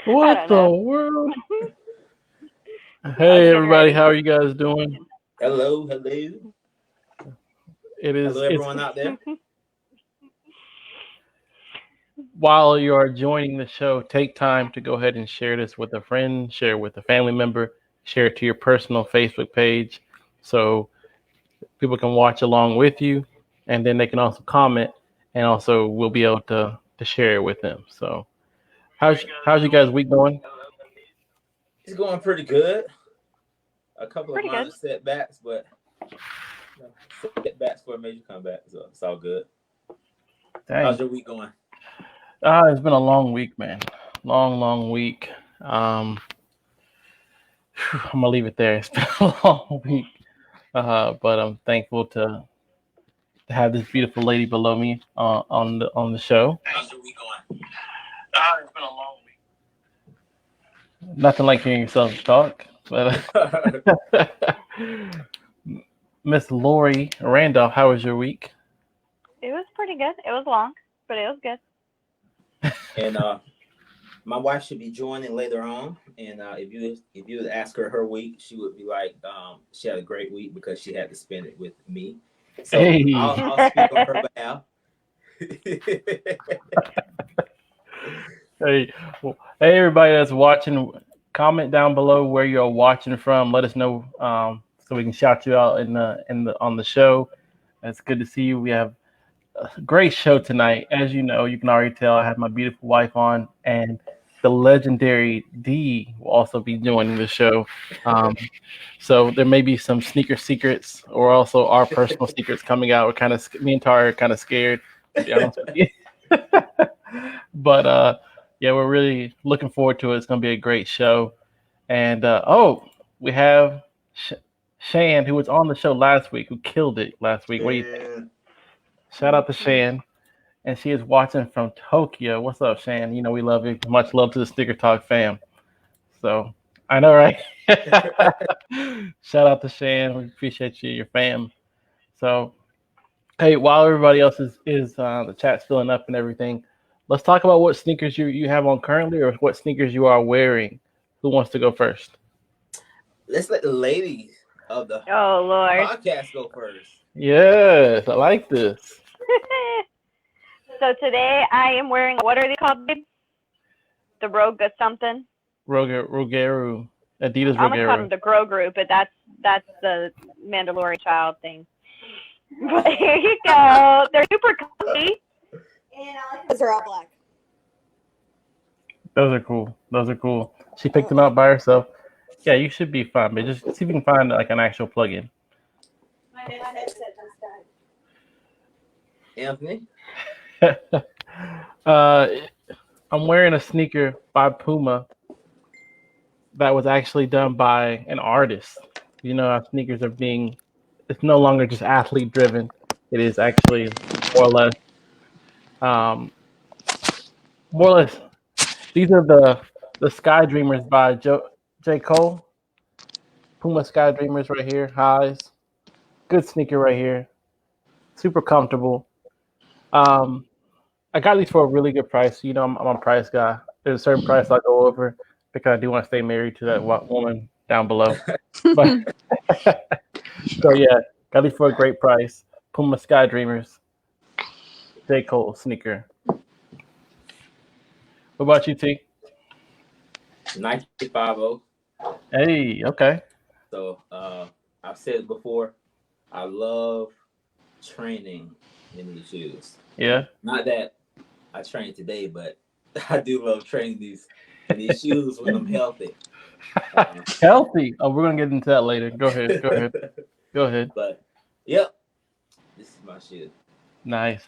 What the world? Hey everybody, how are you guys doing? Hello. It is. Hello, everyone out there. While you are joining the show, take time to go ahead and share this with a friend, share it with a family member, share it to your personal Facebook page, so people can watch along with you, and then they can also comment, and also we'll be able to share it with them. So, how's you guys' week going? It's going pretty good. A couple of minor setbacks, but setbacks for a major comeback, so it's all good. Dang. How's your week going? It's been a long week, man. Long week. I'm gonna leave it there. It's been a long week, but I'm thankful to have this beautiful lady below me on the show. How's your week going? It's been a long week. Nothing like hearing yourself talk, but Miss Lauree Randolph, how was your week? It was pretty good. It was long, but it was good. And my wife should be joining later on. And if you would ask her week, she would be like, she had a great week because she had to spend it with me. So Hey. I'll speak on her behalf. Hey, everybody that's watching, comment down below where you're watching from. Let us know so we can shout you out on the show. It's good to see you. We have a great show tonight. As you know, you can already tell I have my beautiful wife on, and the legendary D will also be joining the show. So there may be some sneaker secrets or also our personal secrets coming out. Me and Tari are kind of scared, to be honest with you. But yeah, we're really looking forward to it. It's going to be a great show. And we have Shan, who was on the show last week, who killed it last week. What do you think? Shout out to Shan. And she is watching from Tokyo. What's up, Shan? You know we love you. Much love to the Sticker Talk fam. So, I know, right? Shout out to Shan. We appreciate you, your fam. So, hey, while everybody else is the chat's filling up and everything, let's talk about what sneakers you have on currently or what sneakers you are wearing. Who wants to go first? Let's let the ladies of the podcast go first. Yes, I like this. So today I am wearing, what are they called, babe? The Rogue something? Rogeru. Adidas Rogeru. I'm going to call them the Grow Group, but that's the Mandalorian child thing. But here you go. They're super comfy. And I like those are all black. Those are cool. She picked them out by herself. Yeah, you should be fine, but just see if you can find like an actual plug-in. My headset just died. Anthony? I'm wearing a sneaker by Puma that was actually done by an artist. You know how sneakers it's no longer just athlete driven. It is actually more or less. These are the Sky Dreamers by J. Cole. Puma Sky Dreamers right here. Highs. Good sneaker right here. Super comfortable. I got these for a really good price. You know, I'm a price guy. There's a certain price I go over because I do want to stay married to that woman down below. But so yeah, got these for a great price. Puma Sky Dreamers. J. Cole sneaker. What about you, T? Nike 5.0. Hey, okay. So I've said it before, I love training in these shoes. Yeah. Not that I train today, but I do love training these shoes when I'm healthy. Healthy? Oh, we're gonna get into that later. Go ahead. But yep, this is my shoe. Nice.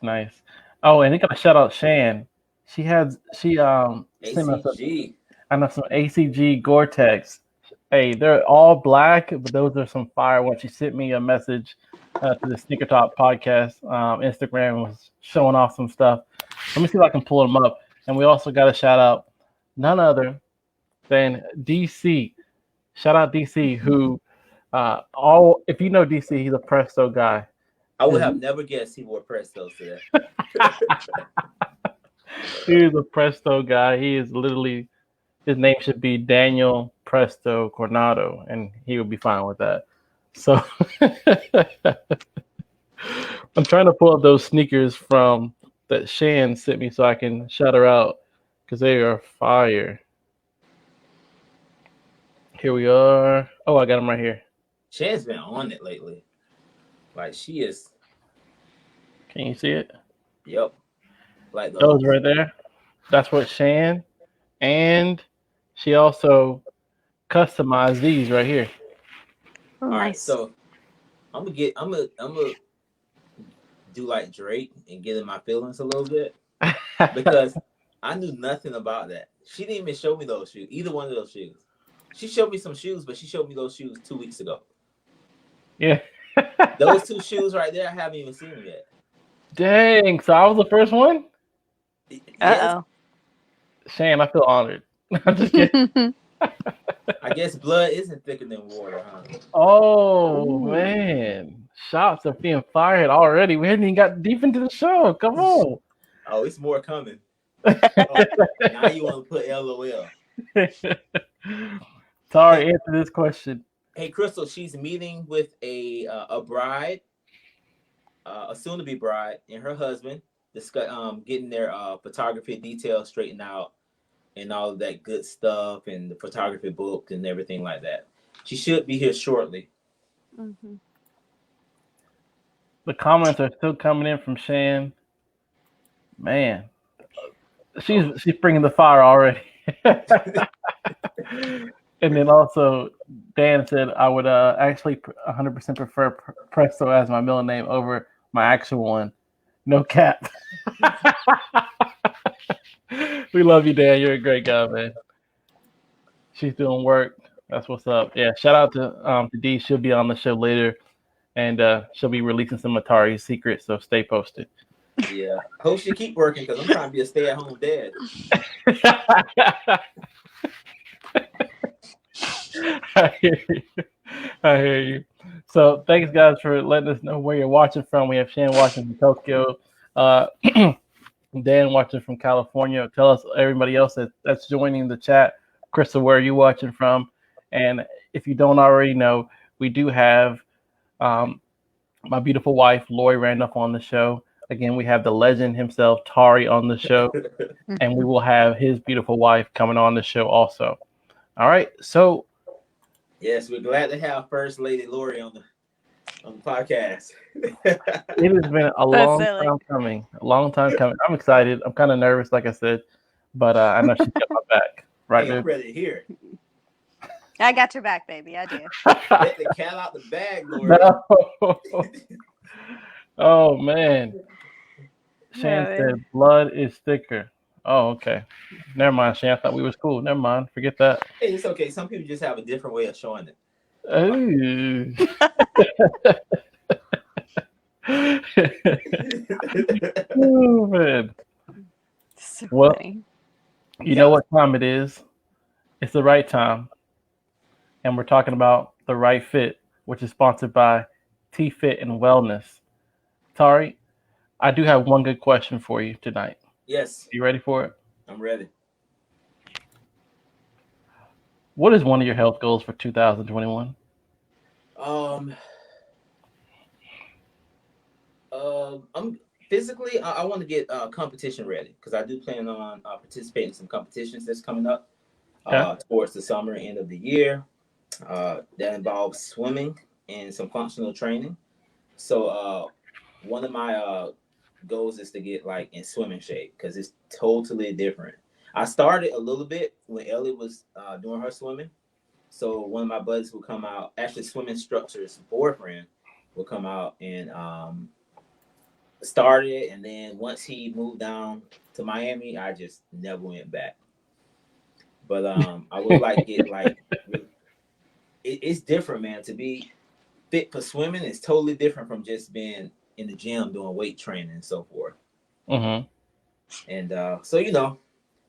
Oh, and I gotta shout out Shan. She ACG. I know some ACG Gore-Tex. Hey, they're all black, but those are some fire ones. She sent me a message to the Sneaker Talk podcast. Instagram was showing off some stuff. Let me see if I can pull them up. And we also got to shout out none other than DC. Shout out DC, who if you know DC, he's a Presto guy. I would have never guessed he wore Prestos today. He's a Presto guy. He is literally, his name should be Daniel Presto Coronado, and he would be fine with that. So I'm trying to pull up those sneakers from that Shan sent me so I can shout her out because they are fire. Here we are. Oh, I got them right here. Shan's been on it lately. Like she is. Can you see it? Yep. Like Those right there. That's what Shan, and she also customized these right here. Oh, All right, nice. so I'm gonna do like Drake and get in my feelings a little bit because I knew nothing about that. She didn't even show me those shoes, either one of those shoes. She showed me some shoes, but she showed me those shoes 2 weeks ago. Yeah. Those two shoes right there, I haven't even seen them yet. Dang, so I was the first one? Uh Shan, I feel honored. I'm just kidding. oh. I guess blood isn't thicker than water, huh? Oh, man. Shots are being fired already. We haven't even got deep into the show. Come on. Oh, it's more coming. Oh, now you want to put LOL. Tari, answer this question. Hey, Crystal, she's meeting with a bride, a soon-to-be bride, and her husband, getting their photography details straightened out and all of that good stuff and the photography book and everything like that. She should be here shortly. Mm-hmm. The comments are still coming in from Shan. Man, she's bringing the fire already. And then also, Dan said I would actually 100% prefer Presto as my middle name over my actual one. No cap. We love you, Dan. You're a great guy, man. She's doing work. That's what's up. Yeah, shout out to Dee. She'll be on the show later, and she'll be releasing some Atari secrets, so stay posted. Yeah. Hope she keep working because I'm trying to be a stay-at-home dad. I hear you. So thanks, guys, for letting us know where you're watching from. We have Shan watching from Tokyo, Dan watching from California. Tell us, everybody else that's joining the chat, Crystal, where are you watching from? And if you don't already know, we do have my beautiful wife, Lauree Randolph, on the show. Again, we have the legend himself, Tari, on the show, and we will have his beautiful wife coming on the show also. All right, so yes, we're glad to have First Lady Lauree on the podcast. It has been a long time coming. A long time coming. I'm excited. I'm kind of nervous, like I said, but I know she's got my back. Right, hey, I'm ready to hear it. I got your back, baby. I do. Let the cat out the bag, Lauree. No. Oh man. Shan said blood is thicker. Oh, okay. Never mind, Shan. I thought we was cool. Never mind. Forget that. Hey, it's okay. Some people just have a different way of showing it. Ooh. Oh, man. So Well, funny. you know what time it is. It's the right time. And we're talking about the right fit, which is sponsored by T-Fit and Wellness. Tari, I do have one good question for you tonight. Yes. You ready for it? I'm ready. What is one of your health goals for 2021? I'm physically, I want to get competition ready because I do plan on participating in some competitions that's coming up towards the summer, end of the year. That involves swimming and some functional training. So one of my goals is to get like in swimming shape because it's totally different. I started a little bit when Ellie was doing her swimming. So one of my buddies would come out, actually swim instructor's boyfriend would come out and started. And then once he moved down to Miami, I just never went back. But I would like to get like, it's different, man. To be fit for swimming is totally different from just being in the gym doing weight training and so forth. Mm-hmm. And so, you know,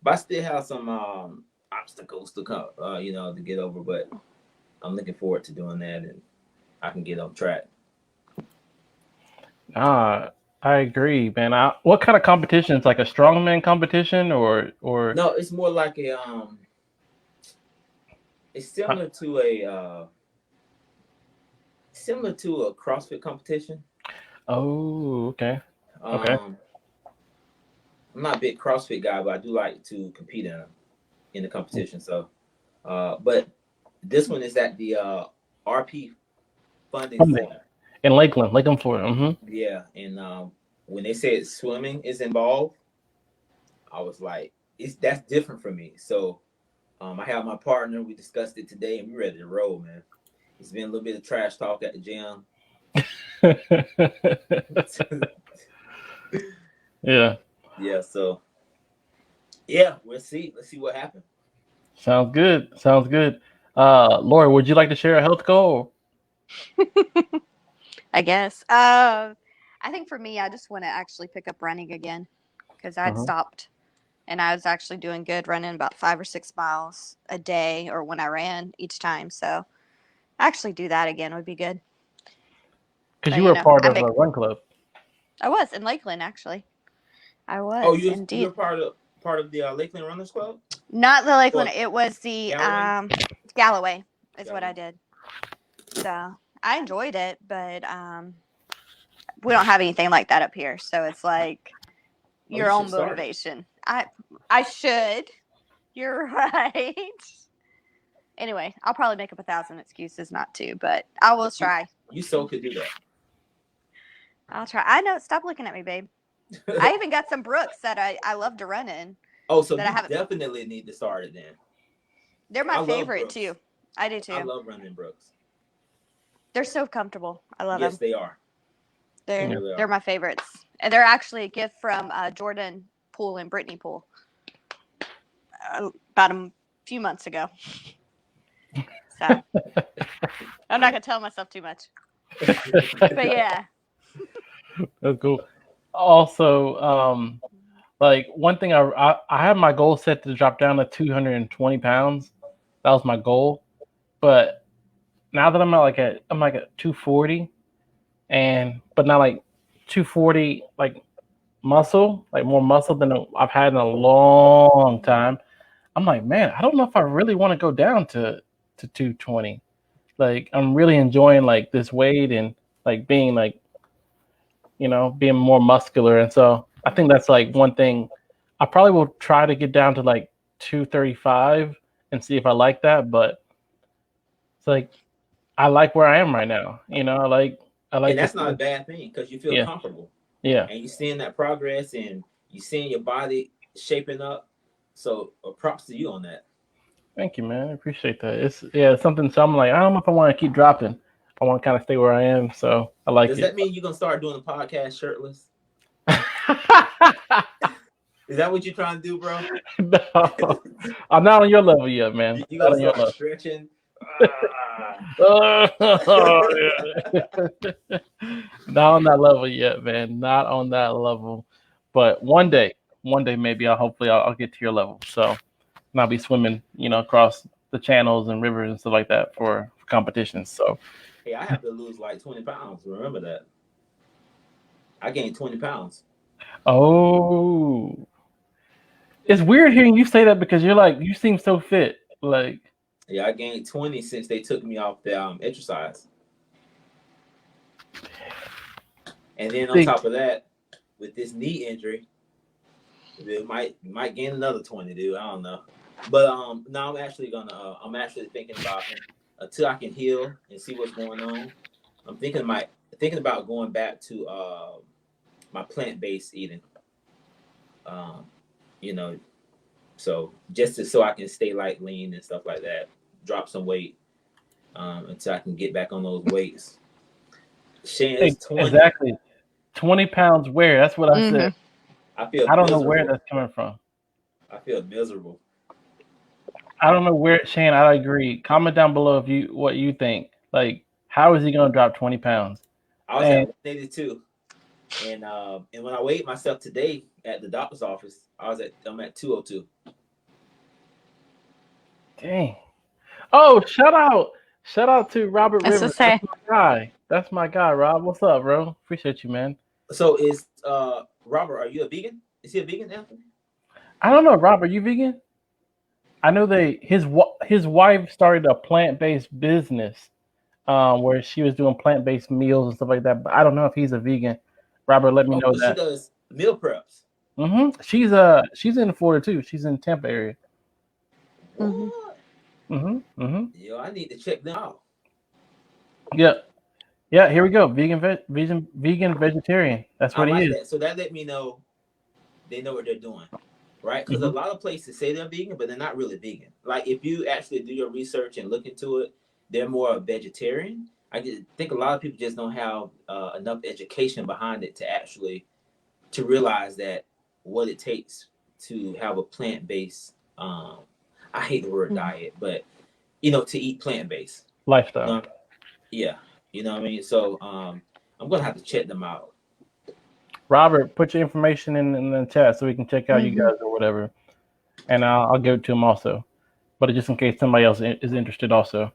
but I still have some obstacles to come, to get over. But I'm looking forward to doing that, and I can get on track. Ah, I agree, man. What kind of competition? It's like a strongman competition, or No, it's more like a it's similar to a CrossFit competition. oh, okay, okay. Um, I'm not a big CrossFit guy, but I do like to compete in the competition. So, but this one is at the RP Funding Funding Center. in Lakeland, Florida. Yeah, and when they said swimming is involved, I was like, that's different for me. So, I have my partner. We discussed it today, and we're ready to roll, man. It's been a little bit of trash talk at the gym. Yeah, Yeah, so yeah, we'll see. Let's see what happens. sounds good. Sounds good. Laura, would you like to share a health goal? I guess. I think for me, I just want to actually pick up running again because I had Mhm. stopped and I was actually doing good running about 5 or 6 miles a day or when I ran each time. So actually do that again would be good. Because But you were part I of make a run club. I was in Lakeland actually. I Oh, was you're indeed. part of the Lakeland Runners Club Not the Lakeland. or It was the Galloway? Galloway is what I Galloway. did. So I enjoyed it, but we don't have anything like that up here. So it's like Oh, you your should own start. motivation. I should. You're right. Anyway, I'll probably make up 1,000 excuses not to, but I will try. You so could do that. I'll try. I know. Stop looking at me, babe. I even got some Brooks that I love to run in Oh, so that I you haven't. definitely need to start it then. They're I my love favorite Brooks. too. I do too. I love running Brooks. They're so comfortable. I love Yes, them. they are. They They're really they're are. my favorites, and they're actually a gift from Jordan Poole and Brittany Poole about a few months ago. So I'm not gonna tell myself too much, but yeah. That's cool. Also, like one thing I had my goal set to drop down to 220 pounds. That was my goal. But now that I'm like at 240, but not like 240 like muscle, like more muscle than I've had in a long time. I'm like, man, I don't know if I really want to go down to 220. Like I'm really enjoying like this weight and like being like, being more muscular. And so I think that's like one thing I probably will try to get down to like 235 and see if I like that. But it's like I like where I am right now. I And like that's this. not a bad thing because you feel Yeah, comfortable yeah. and you're seeing that progress and you're seeing your body shaping up. So props to you on that. Thank you, man. I appreciate that. It's something. So I'm like, I don't know if I want to keep dropping. I want to kind of stay where I am. So I like Does it. that mean you're gonna start doing the podcast shirtless? Is that what you're trying to do, bro? No, I'm not on your level yet, man. You're Not gonna on your start level. stretching. Oh, yeah. Not on that level yet, man. Not on that level. But one day maybe I'll get to your level. So and I'll be swimming, across the channels and rivers and stuff like that for competitions. So Hey, I have to lose like 20 pounds. Remember that. I gained 20 pounds. oh, it's weird hearing you say that because you seem so fit. Like Yeah, I gained 20 since they took me off the exercise. And then on big. top of that, with this knee injury, it might gain another 20, dude. I don't know. But now I'm actually thinking about until I can heal and see what's going on. I'm thinking about going back to my plant-based eating. Um, you know, so so I can stay like lean and stuff like that, drop some weight until I can get back on those weights. Shane is 20. Exactly. 20 pounds where? That's what I said. I feel I don't know where miserable. that's coming from. I feel miserable. I don't know where, Shane. I agree. Comment down below what you think. Like, how is he going to drop 20 pounds? I was And at 182, and when I weighed myself today at the doctor's office, I'm at 202. dang. Oh, shout out Shout out to Robert That's Rivers. to say. That's my guy. That's my guy, Rob. What's up, bro? Appreciate you, man. So is Robert? Are you a vegan? Is he a vegan, Anthony? I don't know, Rob. Are you vegan? I know his wife started a plant based business, where she was doing plant based meals and stuff like that. But I don't know if he's a vegan. Robert, let me Oh, know she that. does meal preps. She's in Florida too. She's in Tampa area. Mhm. What? Yo, I need to check them out. Yeah, yeah. Here we go. Vegan, vegetarian. That's I what he like is. that. So that let me know they know what they're doing, right? Because a Mhm. lot of places say they're vegan, but they're not really vegan. Like if you actually do your research and look into it, they're more a vegetarian. Think a lot of people just don't have enough education behind it to actually to realize that what it takes to have a plant based. I hate the word diet, but to eat plant based. Lifestyle. Yeah, you know what I mean. So I'm gonna have to check them out. Robert, put your information in the chat so we can check out you Mhm. guys or whatever, and I'll give it to him also. But just in case somebody else is interested, also.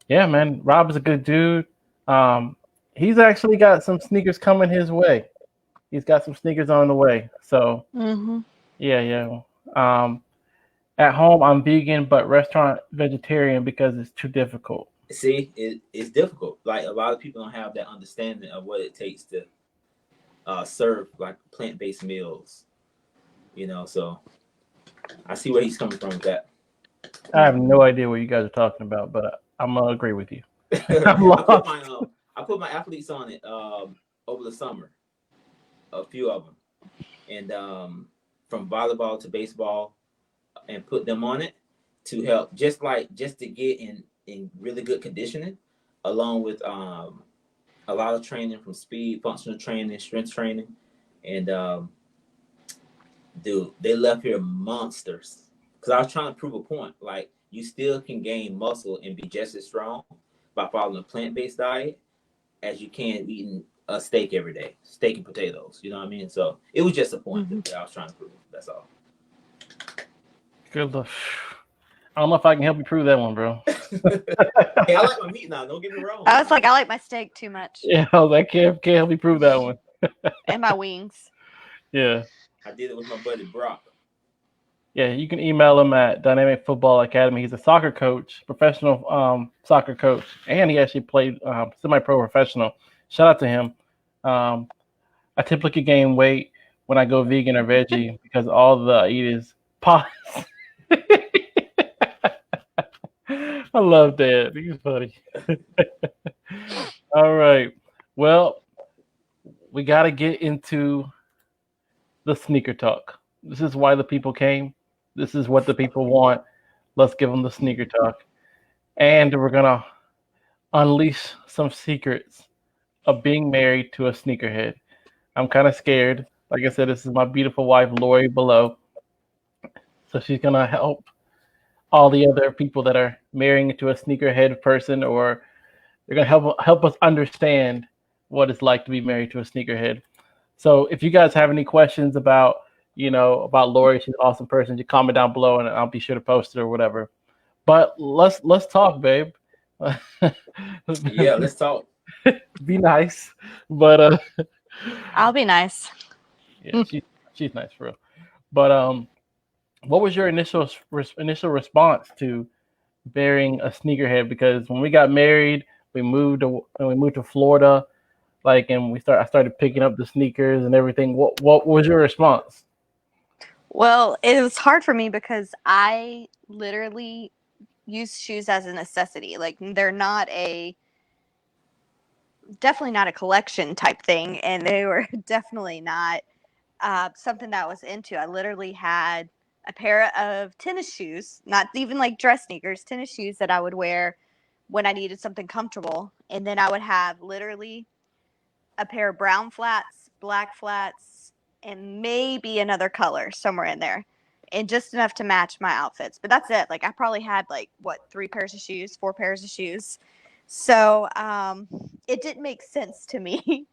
Yeah, man. Rob is a good dude. Um, he's actually got some sneakers coming his way. He's got some sneakers on the way. So Mhm. yeah, yeah. Um, at home, I'm vegan, but restaurant vegetarian because it's too difficult. See, it's difficult. Like a lot of people don't have that understanding of what it takes to serve like plant-based meals. So I see where he's coming from with that. I have no idea what you guys are talking about, but I'm gonna agree with you. I'm I put lost. my I put my athletes on it over the summer, a few of them, and from volleyball to baseball, and put them on it to help just to get in really good conditioning, along with a lot of training from speed, functional training, strength training, and dude, they left here monsters. Because I was trying to prove a point. Like, you still can gain muscle and be just as strong by following a plant based diet as you can eating a steak every day, steak and potatoes. You know what I mean? So it was just a point that I was trying to prove. That's all. Good luck. I don't know if I can help you prove that one, bro. Hey, I like my meat now. Don't get me wrong. I was like, I like my steak too much, Yeah, I can't help you prove that one. and my wings. Yeah. I did it with my buddy Brock. Yeah, you can email him at Dynamic Football Academy. He's a soccer coach, professional soccer coach, and he actually played semi-pro professional. Shout out to him. Um, I typically gain weight when I go vegan or veggie because all the I eat is pots. I love that. He's funny. All right. Well, we got to get into the sneaker talk. This is why the people came. This is what the people want. Let's give them the sneaker talk. And we're going to unleash some secrets of being married to a sneakerhead. I'm kind of scared. Like I said, this is my beautiful wife, Lauree, below. So she's going to help all the other people that are marrying into a sneakerhead person, or they're going to help us understand what it's like to be married to a sneakerhead. So if you guys have any questions about Lauree, she's an awesome person, you comment down below and I'll be sure to post it or whatever. But let's talk, babe. Yeah, let's talk. Be nice, but I'll be nice. yeah, she's nice for real. But what was your initial response to bearing a sneakerhead? Because when we got married, we moved to Florida, and I started picking up the sneakers and everything. What was your response? Well, it was hard for me because I literally use shoes as a necessity. Like, they're definitely not a collection type thing, and they were definitely not something that I was into. I literally had a pair of tennis shoes, not even like dress sneakers, tennis shoes that I would wear when I needed something comfortable. And then I would have literally a pair of brown flats, black flats, and maybe another color somewhere in there. And just enough to match my outfits. But that's it. Like, I probably had 3 pairs of shoes, 4 pairs of shoes. So it didn't make sense to me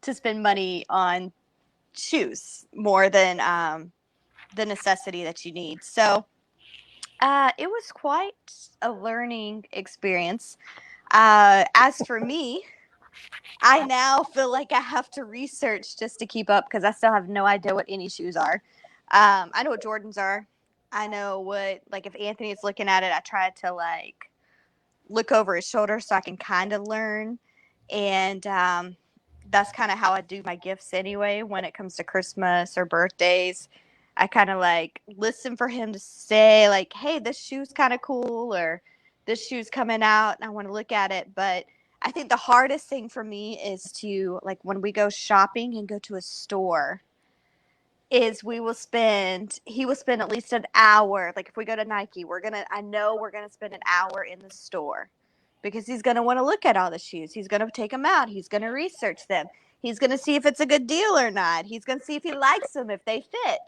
to spend money on shoes more than the necessity that you need. So It was quite a learning experience. As for me, I now feel like I have to research just to keep up because I still have no idea what any shoes are. I know what Jordans are. I know what, like, if Anthony is looking at it, I try to, like, look over his shoulder so I can kind of learn. And that's kind of how I do my gifts anyway when it comes to Christmas or birthdays. I kind of like listen for him to say, like, hey, this shoe's kind of cool, or this shoe's coming out and I want to look at it. But I think the hardest thing for me is to, like, when we go shopping and go to a store, is he will spend at least an hour. Like if we go to Nike, I know we're gonna spend an hour in the store because he's gonna want to look at all the shoes. He's gonna take them out. He's gonna research them. He's gonna see if it's a good deal or not. He's gonna see if he likes them, if they fit.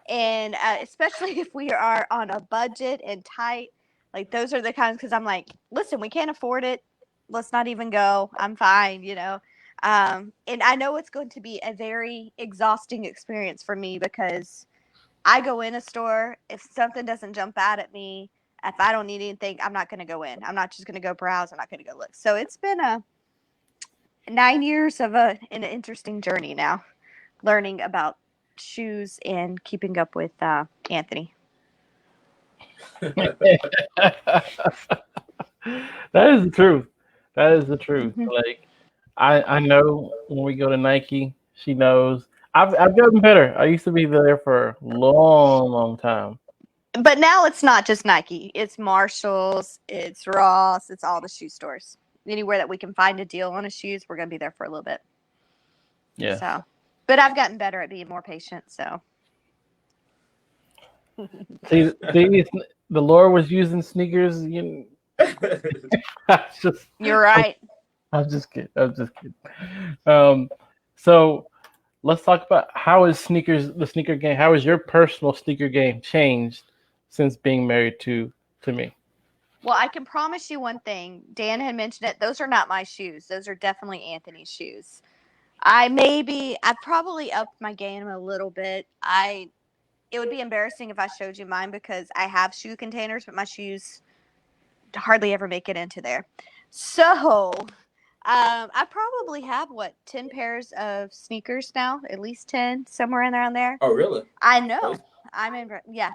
And especially if we are on a budget and tight, like those are the kinds, because I'm like, listen, we can't afford it. Let's not even go. I'm fine, you know. And I know it's going to be a very exhausting experience for me because I go in a store. If something doesn't jump out at me, if I don't need anything, I'm not going to go in. I'm not just going to go browse. I'm not going to go look. So it's been 9 years of an interesting journey now, learning about shoes and keeping up with Anthony. That is the truth. That is the truth. Mhm. Like I know when we go to Nike, she knows. I've gotten better. I used to be there for a long time. But now it's not just Nike. It's Marshalls, it's Ross, it's all the shoe stores. Anywhere that we can find a deal on a shoes, we're going to be there for a little bit. Yeah. So, but I've gotten better at being more patient. So, See, the Lord was using sneakers. You're right. I'm just kidding. So let's talk about how is the sneaker game. How has your personal sneaker game changed since being married to me? Well, I can promise you one thing. Dan had mentioned it. Those are not my shoes. Those are definitely Anthony's shoes. I've probably upped my game a little bit. It would be embarrassing if I showed you mine because I have shoe containers, but my shoes hardly ever make it into there. So, I probably have 10 pairs of sneakers now, at least 10, somewhere in around there. Oh, really? I know. I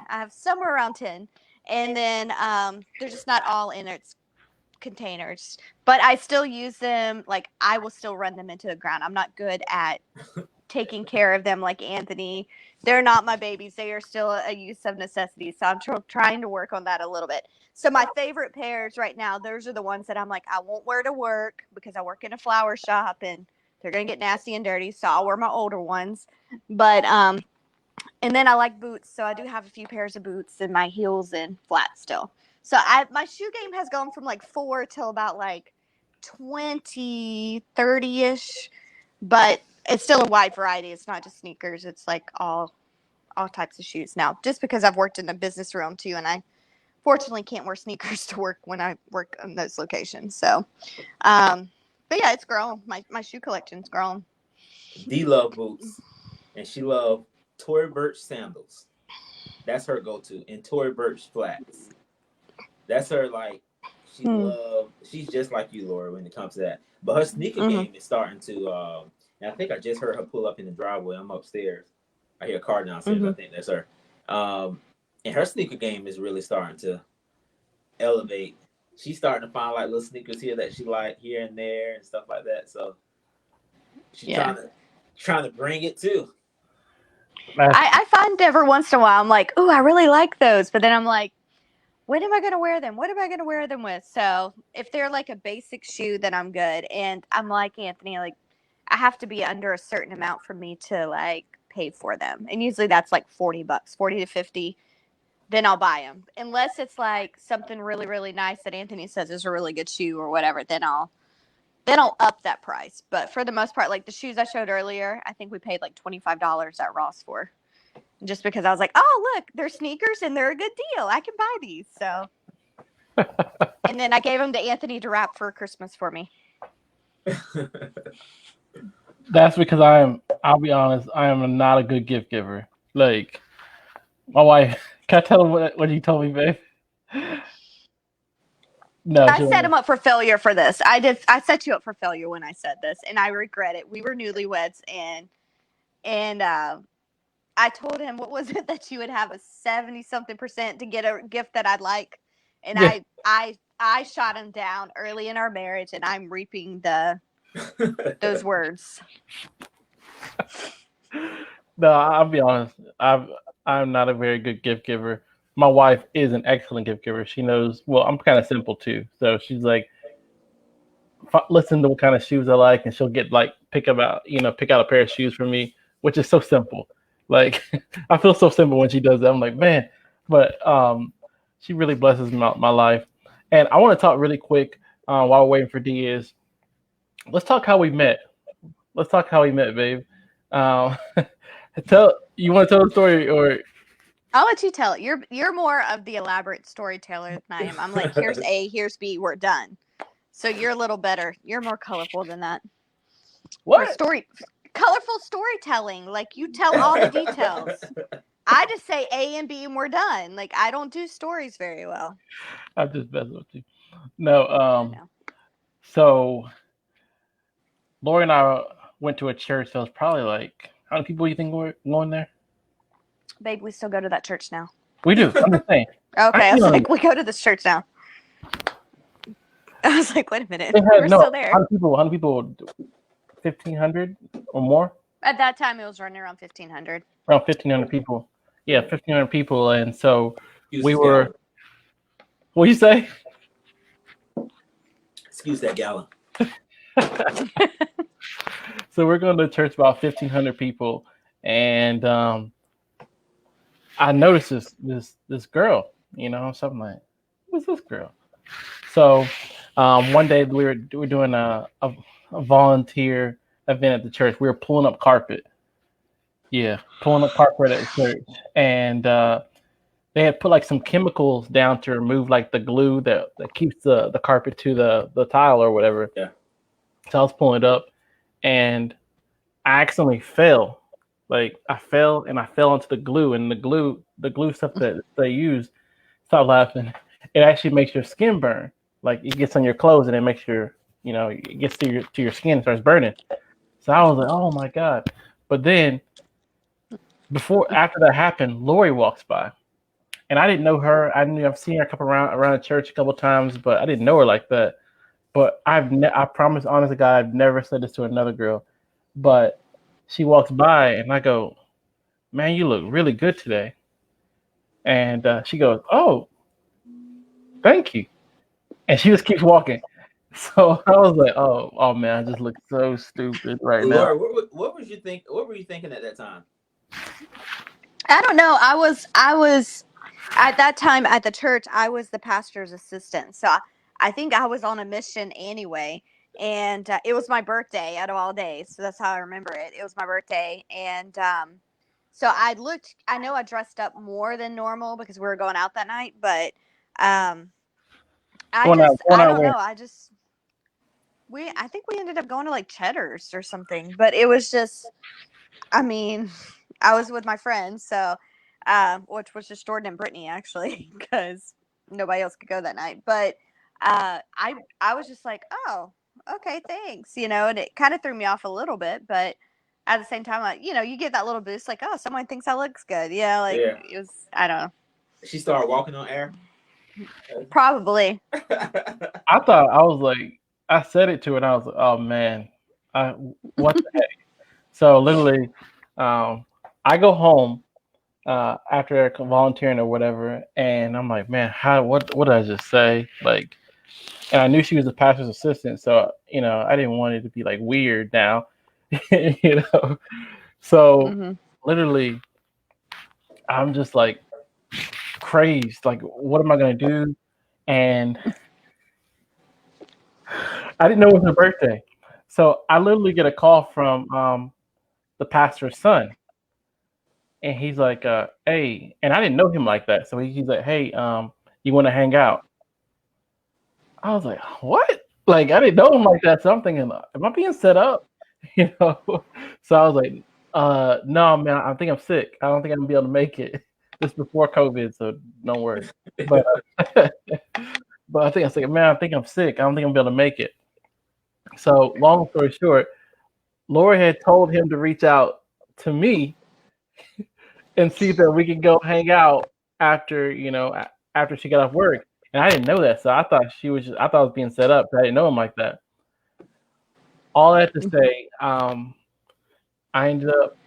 have somewhere around 10. And then they're just not all in its containers. But I still use them. Like, I will still run them into the ground. I'm not good at taking care of them like Anthony. They're not my babies. They are still a use of necessity. So I'm trying to work on that a little bit. So my favorite pairs right now, those are the ones that I'm like, I won't wear to work because I work in a flower shop and they're going to get nasty and dirty. So I'll wear my older ones. But, and then I like boots. So I do have a few pairs of boots and my heels and flats still. So my shoe game has gone from like 4 till about like 20, 30-ish. But it's still a wide variety. It's not just sneakers. It's like all types of shoes now. Just because I've worked in the business realm too, and I fortunately can't wear sneakers to work when I work in those locations. So, but yeah, it's grown. My shoe collection's grown. Dee love boots, and she love Tory Burch sandals. That's her go-to, and Tory Burch flats. That's her, like, she's just like you, Laura, when it comes to that. But her sneaker game is starting to, and I think I just heard her pull up in the driveway. I'm upstairs. I hear a car downstairs. I think that's her. And her sneaker game is really starting to elevate. She's starting to find like little sneakers here that she like here and there and stuff like that. So she's trying to bring it too. I find every once in a while I'm like, oh, I really like those, but then I'm like, when am I going to wear them? What am I going to wear them with? So if they're like a basic shoe, then I'm good. And I'm like Anthony, like I have to be under a certain amount for me to like pay for them. And usually that's like $40, 40 to 50. Then I'll buy them. Unless it's like something really, really nice that Anthony says is a really good shoe or whatever, then I'll up that price. But for the most part, like the shoes I showed earlier, I think we paid like $25 at Ross for. Just because I was like, oh, look, they're sneakers and they're a good deal. I can buy these. So, and then I gave them to Anthony to wrap for Christmas for me. That's because I'll be honest, I am not a good gift giver. Like, my wife, can I tell them what you told me, babe? No, I set him up for failure for this. I set you up for failure when I said this, and I regret it. We were newlyweds, and I told him, what was it, that you would have a 70-something% to get a gift that I'd like, and Yeah. I shot him down early in our marriage, and I'm reaping those words. No, I'll be honest. I'm not a very good gift giver. My wife is an excellent gift giver. She knows. Well, I'm kind of simple too. So she's like, listen to what kind of shoes I like, and she'll get like pick out a pair of shoes for me, which is so simple. Like I feel so simple when she does that. I'm like, man, but she really blesses my life. And I want to talk really quick while we're waiting for D is, let's talk how we met. Let's talk how we met, babe. You want to tell the story or? I'll let you tell it. You're more of the elaborate storyteller than I am. I'm like, here's A, here's B, we're done. So you're a little better. You're more colorful than that. What? Colorful storytelling. Like you tell all the details. I just say A and B and we're done. Like I don't do stories very well. I'm just messing with you. No. So Lauree and I went to a church that was probably like, how many people do you think were going there? Babe, we still go to that church now. We do. I'm just saying. Okay, I was like, we go to this church now. I was like, wait a minute. We're still there. How many people? 1,500 or more? At that time, it was running around 1,500. Around 1,500 people. Yeah, 1,500 people. And so we were... What do you say? Excuse that gallon. So we're going to church, about 1,500 people. And I noticed this girl, so I'm like, who's this girl? So one day we were doing a volunteer event at the church. We were pulling up carpet. Yeah, pulling up carpet at the church. And they had put like some chemicals down to remove like the glue that keeps the carpet to the tile or whatever. Yeah. So I was pulling it up and I accidentally fell. Like I fell onto the glue, and the glue stuff that they use, stop laughing, it actually makes your skin burn. Like it gets on your clothes and it makes it gets to your skin and starts burning. So I was like, oh my God. But then after that happened, Lauree walks by. And I didn't know her. I've seen her come around the church a couple times, but I didn't know her like that. But I promise, honest to God, I've never said this to another girl. But she walks by and I go, man, you look really good today. And she goes, oh, thank you. And she just keeps walking. So I was like, oh man, I just look so stupid right now. Lauree, what were you thinking at that time? I don't know. I was at that time at the church, I was the pastor's assistant. So I think I was on a mission anyway. And it was my birthday out of all days. So that's how I remember it. It was my birthday. And so I know I dressed up more than normal because we were going out that night. But I don't know. I think we ended up going to like Cheddar's or something. But it was just, I mean, I was with my friends. So, which was just Jordan and Brittany, actually, because nobody else could go that night. But I was just like, oh, okay, thanks, and it kind of threw me off a little bit, but at the same time, you get that little boost, like, oh, someone thinks that looks good. It was, I don't know. She started walking on air? Probably. I thought, I said it to her and I was like, oh man, what the heck? So literally, I go home after volunteering or whatever, and I'm like, man, what did I just say? Like, and I knew she was the pastor's assistant, so I didn't want it to be like weird now, So literally, I'm just like crazed. Like, what am I gonna do? And I didn't know it was her birthday, so I literally get a call from the pastor's son, and he's like, "Hey," and I didn't know him like that, so he's like, "Hey, you want to hang out?" I was like, what? Like, I didn't know him like that. So I'm thinking, am I being set up? So I was like, no, man, I think I'm sick. I don't think I'm going to be able to make it. This is before COVID, so don't worry. But but I think I was like, man, I think I'm sick. I don't think I'm gonna be able to make it. So long story short, Laura had told him to reach out to me and see that we could go hang out after after she got off work. And I didn't know that, so I thought I thought it was being set up. I didn't know him like that. All that to say, I ended up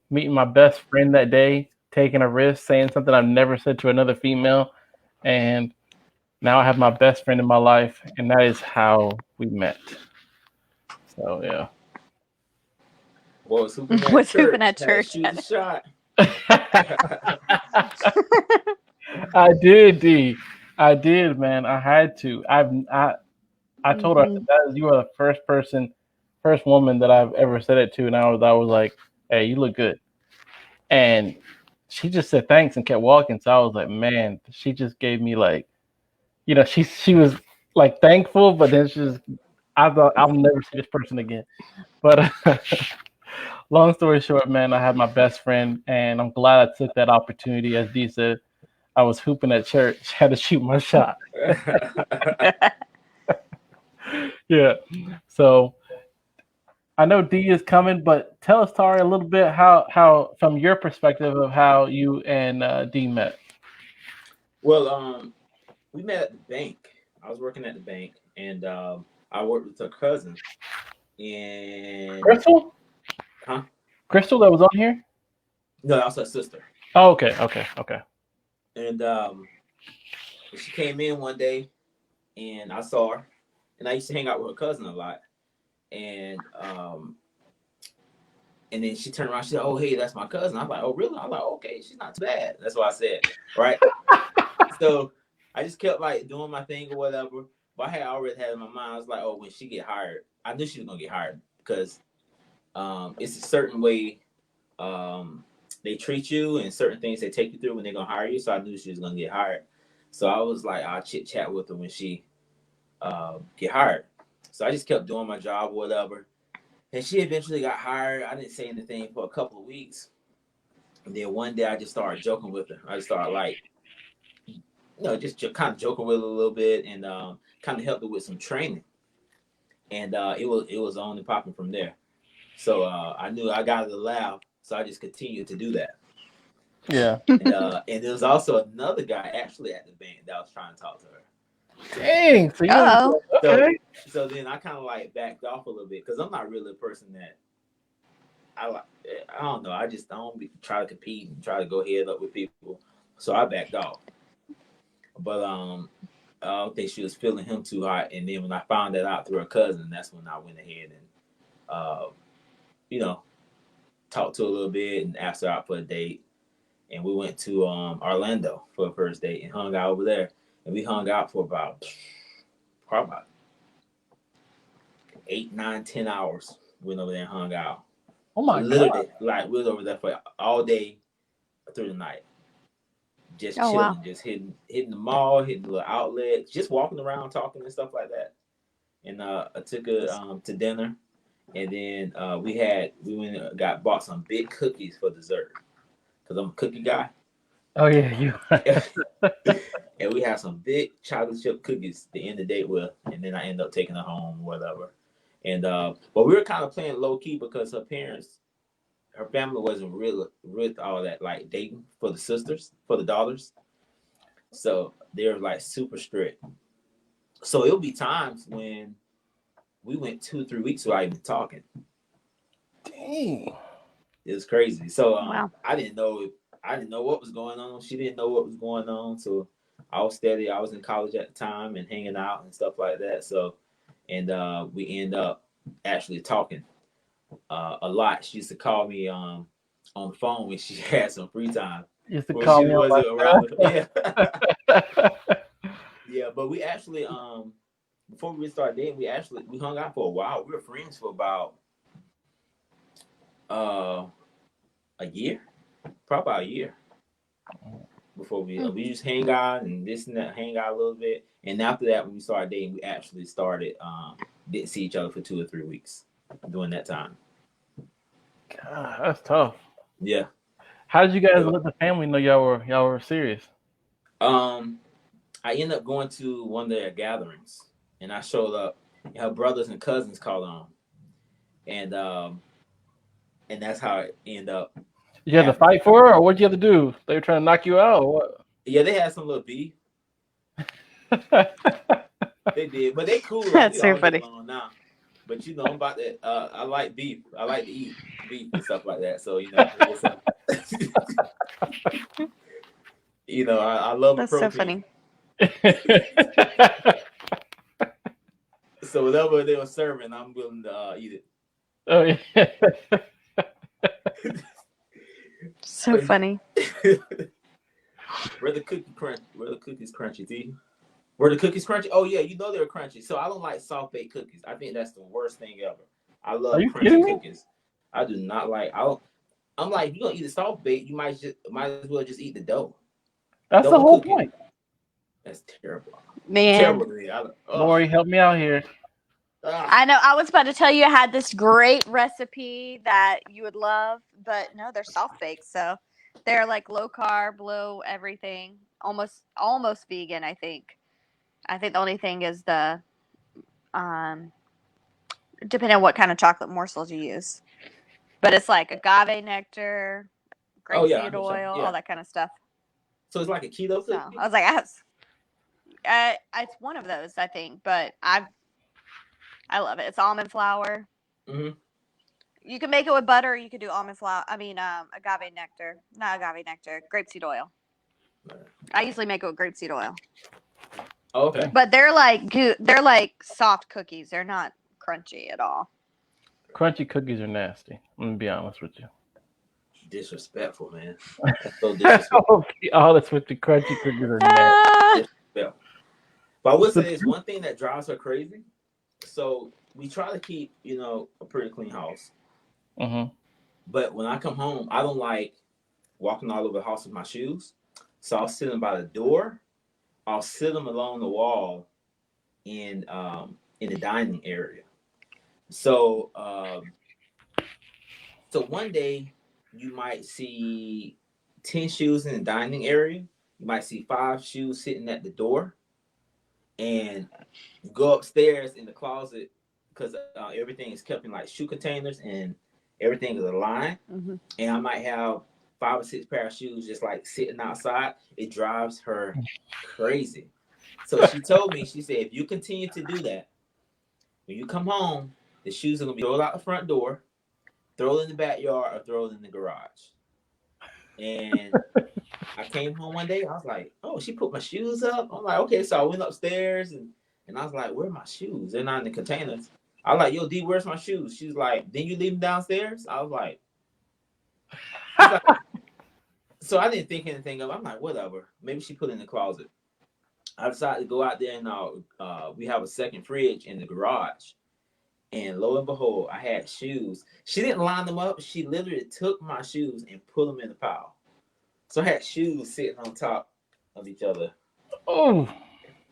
meeting my best friend that day, taking a risk, saying something I've never said to another female, and now I have my best friend in my life, and that is how we met. So yeah. Boy, was hooping at Was church. hooping at Had to church. shoot a shot. I did, D. I did, man. I had to. I told her I said, you are the first woman that I've ever said it to, and I was like, hey, you look good. And she just said thanks and kept walking. So I was like, man, she just gave me like, she was like thankful, but then I thought I'll never see this person again. But long story short, man, I had my best friend, and I'm glad I took that opportunity. As Dee said, I was hooping at church, had to shoot my shot. Yeah. So I know Dee is coming, but tell us, Tari, a little bit how from your perspective of how you and Dee met. Well, we met at the bank. I was working at the bank, and I worked with her cousin. And Crystal? Huh? Crystal that was on here? No, that was her sister. Oh, okay. And she came in one day, and I saw her, and I used to hang out with her cousin a lot. And then she turned around. She said, "Oh, hey, that's my cousin." I'm like, "Oh, really?" I'm like, "Okay, she's not too bad." That's what I said, right? So I just kept like doing my thing or whatever. But I had already had in my mind, I was like, "Oh, when she get hired," I knew she was gonna get hired because it's a certain way they treat you and certain things they take you through when they're gonna hire you. So I knew she was gonna get hired. So I was like, I'll chit chat with her when she get hired. So I just kept doing my job or whatever. And she eventually got hired. I didn't say anything for a couple of weeks. And then one day I just started joking with her. I just started like, just kind of joking with her a little bit and kind of helped her with some training. And it was on and popping from there. So I knew I got it allowed. So I just continued to do that. Yeah. And there was also another guy actually at the bank that was trying to talk to her. Dang. So okay. So then I kind of like backed off a little bit because I'm not really a person that I don't know. I don't try to compete and try to go head up with people. So I backed off. But I don't think she was feeling him too hot. And then when I found that out through her cousin, that's when I went ahead and talked to her a little bit and asked her out for a date. And we went to Orlando for a first date and hung out over there. And we hung out for probably about 8, 9, 10 hours. Went over there and hung out. Oh my Literally, God. like we was over there for all day through the night. Just chilling, wow. just hitting the mall, hitting the little outlets, just walking around, talking and stuff like that. And I took her to dinner, and then we went and bought some big cookies for dessert, because I'm a cookie guy. Oh yeah, you. And we had some big chocolate chip cookies to end the date with, and then I ended up taking her home, whatever. And but we were kind of playing low key because her family wasn't really with all that like dating for the daughters. So they're like super strict. So it'll be times when we went 2-3 weeks without even talking. Dang. It was crazy. So Wow. I didn't know what was going on. She didn't know what was going on. So I was steady. I was in college at the time and hanging out and stuff like that. So, and we end up actually talking a lot. She used to call me on the phone when she had some free time. Used to call me around. Yeah. Yeah, but we actually before we started dating, we hung out for a while. We were friends for about a year, probably about a year. Before we just hang out and this and that, hang out a little bit, and after that, when we started dating, we actually started didn't see each other for 2 or 3 weeks during that time. God, that's tough. Yeah. How did you guys So, let the family know y'all were serious? I ended up going to one of their gatherings, and I showed up. Her brothers and cousins called on, and that's how it ended up Did you have to happening. fight for her, or what'd you have to do? They were trying to knock you out, or Yeah, they had some little beef. what? They did, but they cool. Like That's we so all get funny. along now. But I'm about that. I like beef. I like to eat beef and stuff like that. So it was I love That's so protein. funny. So whatever they were serving, I'm willing to eat it. Oh yeah. So funny. Where the cookies crunchy? D? Were the cookies crunchy? Oh yeah, they were crunchy. So I don't like soft baked cookies. I think that's the worst thing ever. I Are love you crunchy kidding me? cookies. I do not like. I'm like, if you're gonna eat a soft baked, you might as well just eat the dough. That's the Don't whole cook it. point. That's terrible. Man, Terrible to me. Lauree, help me out here. I know. I was about to tell you I had this great recipe that you would love, but no, they're soft baked, so they're like low carb, low everything, almost vegan. I think. I think the only thing is the depending on what kind of chocolate morsels you use, but it's like agave nectar, Oh yeah, I grapeseed know. oil, Yeah. all that kind of stuff. So it's like a keto So cookie. I was like, it's one of those, I think, but I love it. It's almond flour. Mm-hmm. You can make it with butter. Or you could do almond flour. I mean, agave nectar, not agave nectar, grapeseed oil. I usually make it with grapeseed oil. Oh, okay. But they're like soft cookies. They're not crunchy at all. Crunchy cookies are nasty. I'm gonna be honest with you. Disrespectful, man. That's so disrespectful. All that's with the crunchy cookies are nasty. Disrespectful. But I would say there's one thing that drives her crazy. So we try to keep, a pretty clean house. Mm-hmm. But when I come home, I don't like walking all over the house with my shoes. So I'll sit them by the door. I'll sit them along the wall in the dining area. So one day you might see 10 shoes in the dining area. You might see 5 shoes sitting at the door. And you go upstairs in the closet because everything is kept in like shoe containers and everything is aligned. Mm-hmm. And I might have 5 or 6 pair of shoes just like sitting outside. It drives her crazy. So she told me, she said, if you continue to do that, when you come home, the shoes are going to be thrown out the front door, throw it in the backyard, or throw it in the garage. And I came home one day, I was like, oh, she put my shoes up. I'm like, okay. So I went upstairs and I was like, where are my shoes? They're not in the containers. I was like, yo, D, where's my shoes? She's like, didn't you leave them downstairs? I was like, so I didn't think anything of it. I'm like, whatever. Maybe she put it in the closet. I decided to go out there and we have a second fridge in the garage. And lo and behold, I had shoes. She didn't line them up. She literally took my shoes and put them in the pile. So I had shoes sitting on top of each other. Oh.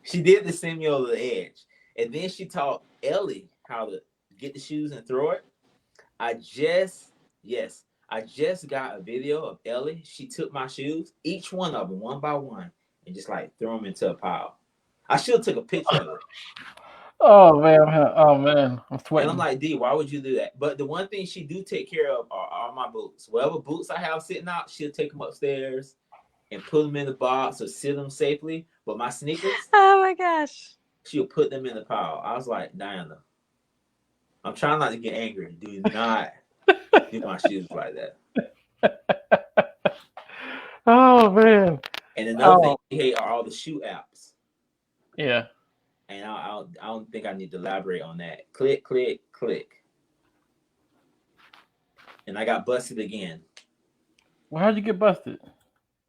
She did the send me over the edge. And then she taught Ellie how to get the shoes and throw it. I just got a video of Ellie. She took my shoes, each one of them, one by one, and just like throw them into a pile. I should have took a picture of it. Oh man, I'm sweating. And I'm like, D, why would you do that? But the one thing she do take care of are my boots. Whatever boots I have sitting out, she'll take them upstairs and put them in the box or sit them safely. But my sneakers, oh my gosh, she'll put them in the pile. I was like, Diana, I'm trying not to get angry. Do not do my shoes like that. Oh man. And another thing we hate are all the shoe apps. Yeah. And I don't think I need to elaborate on that. Click, click, click. And I got busted again. Well, how'd you get busted?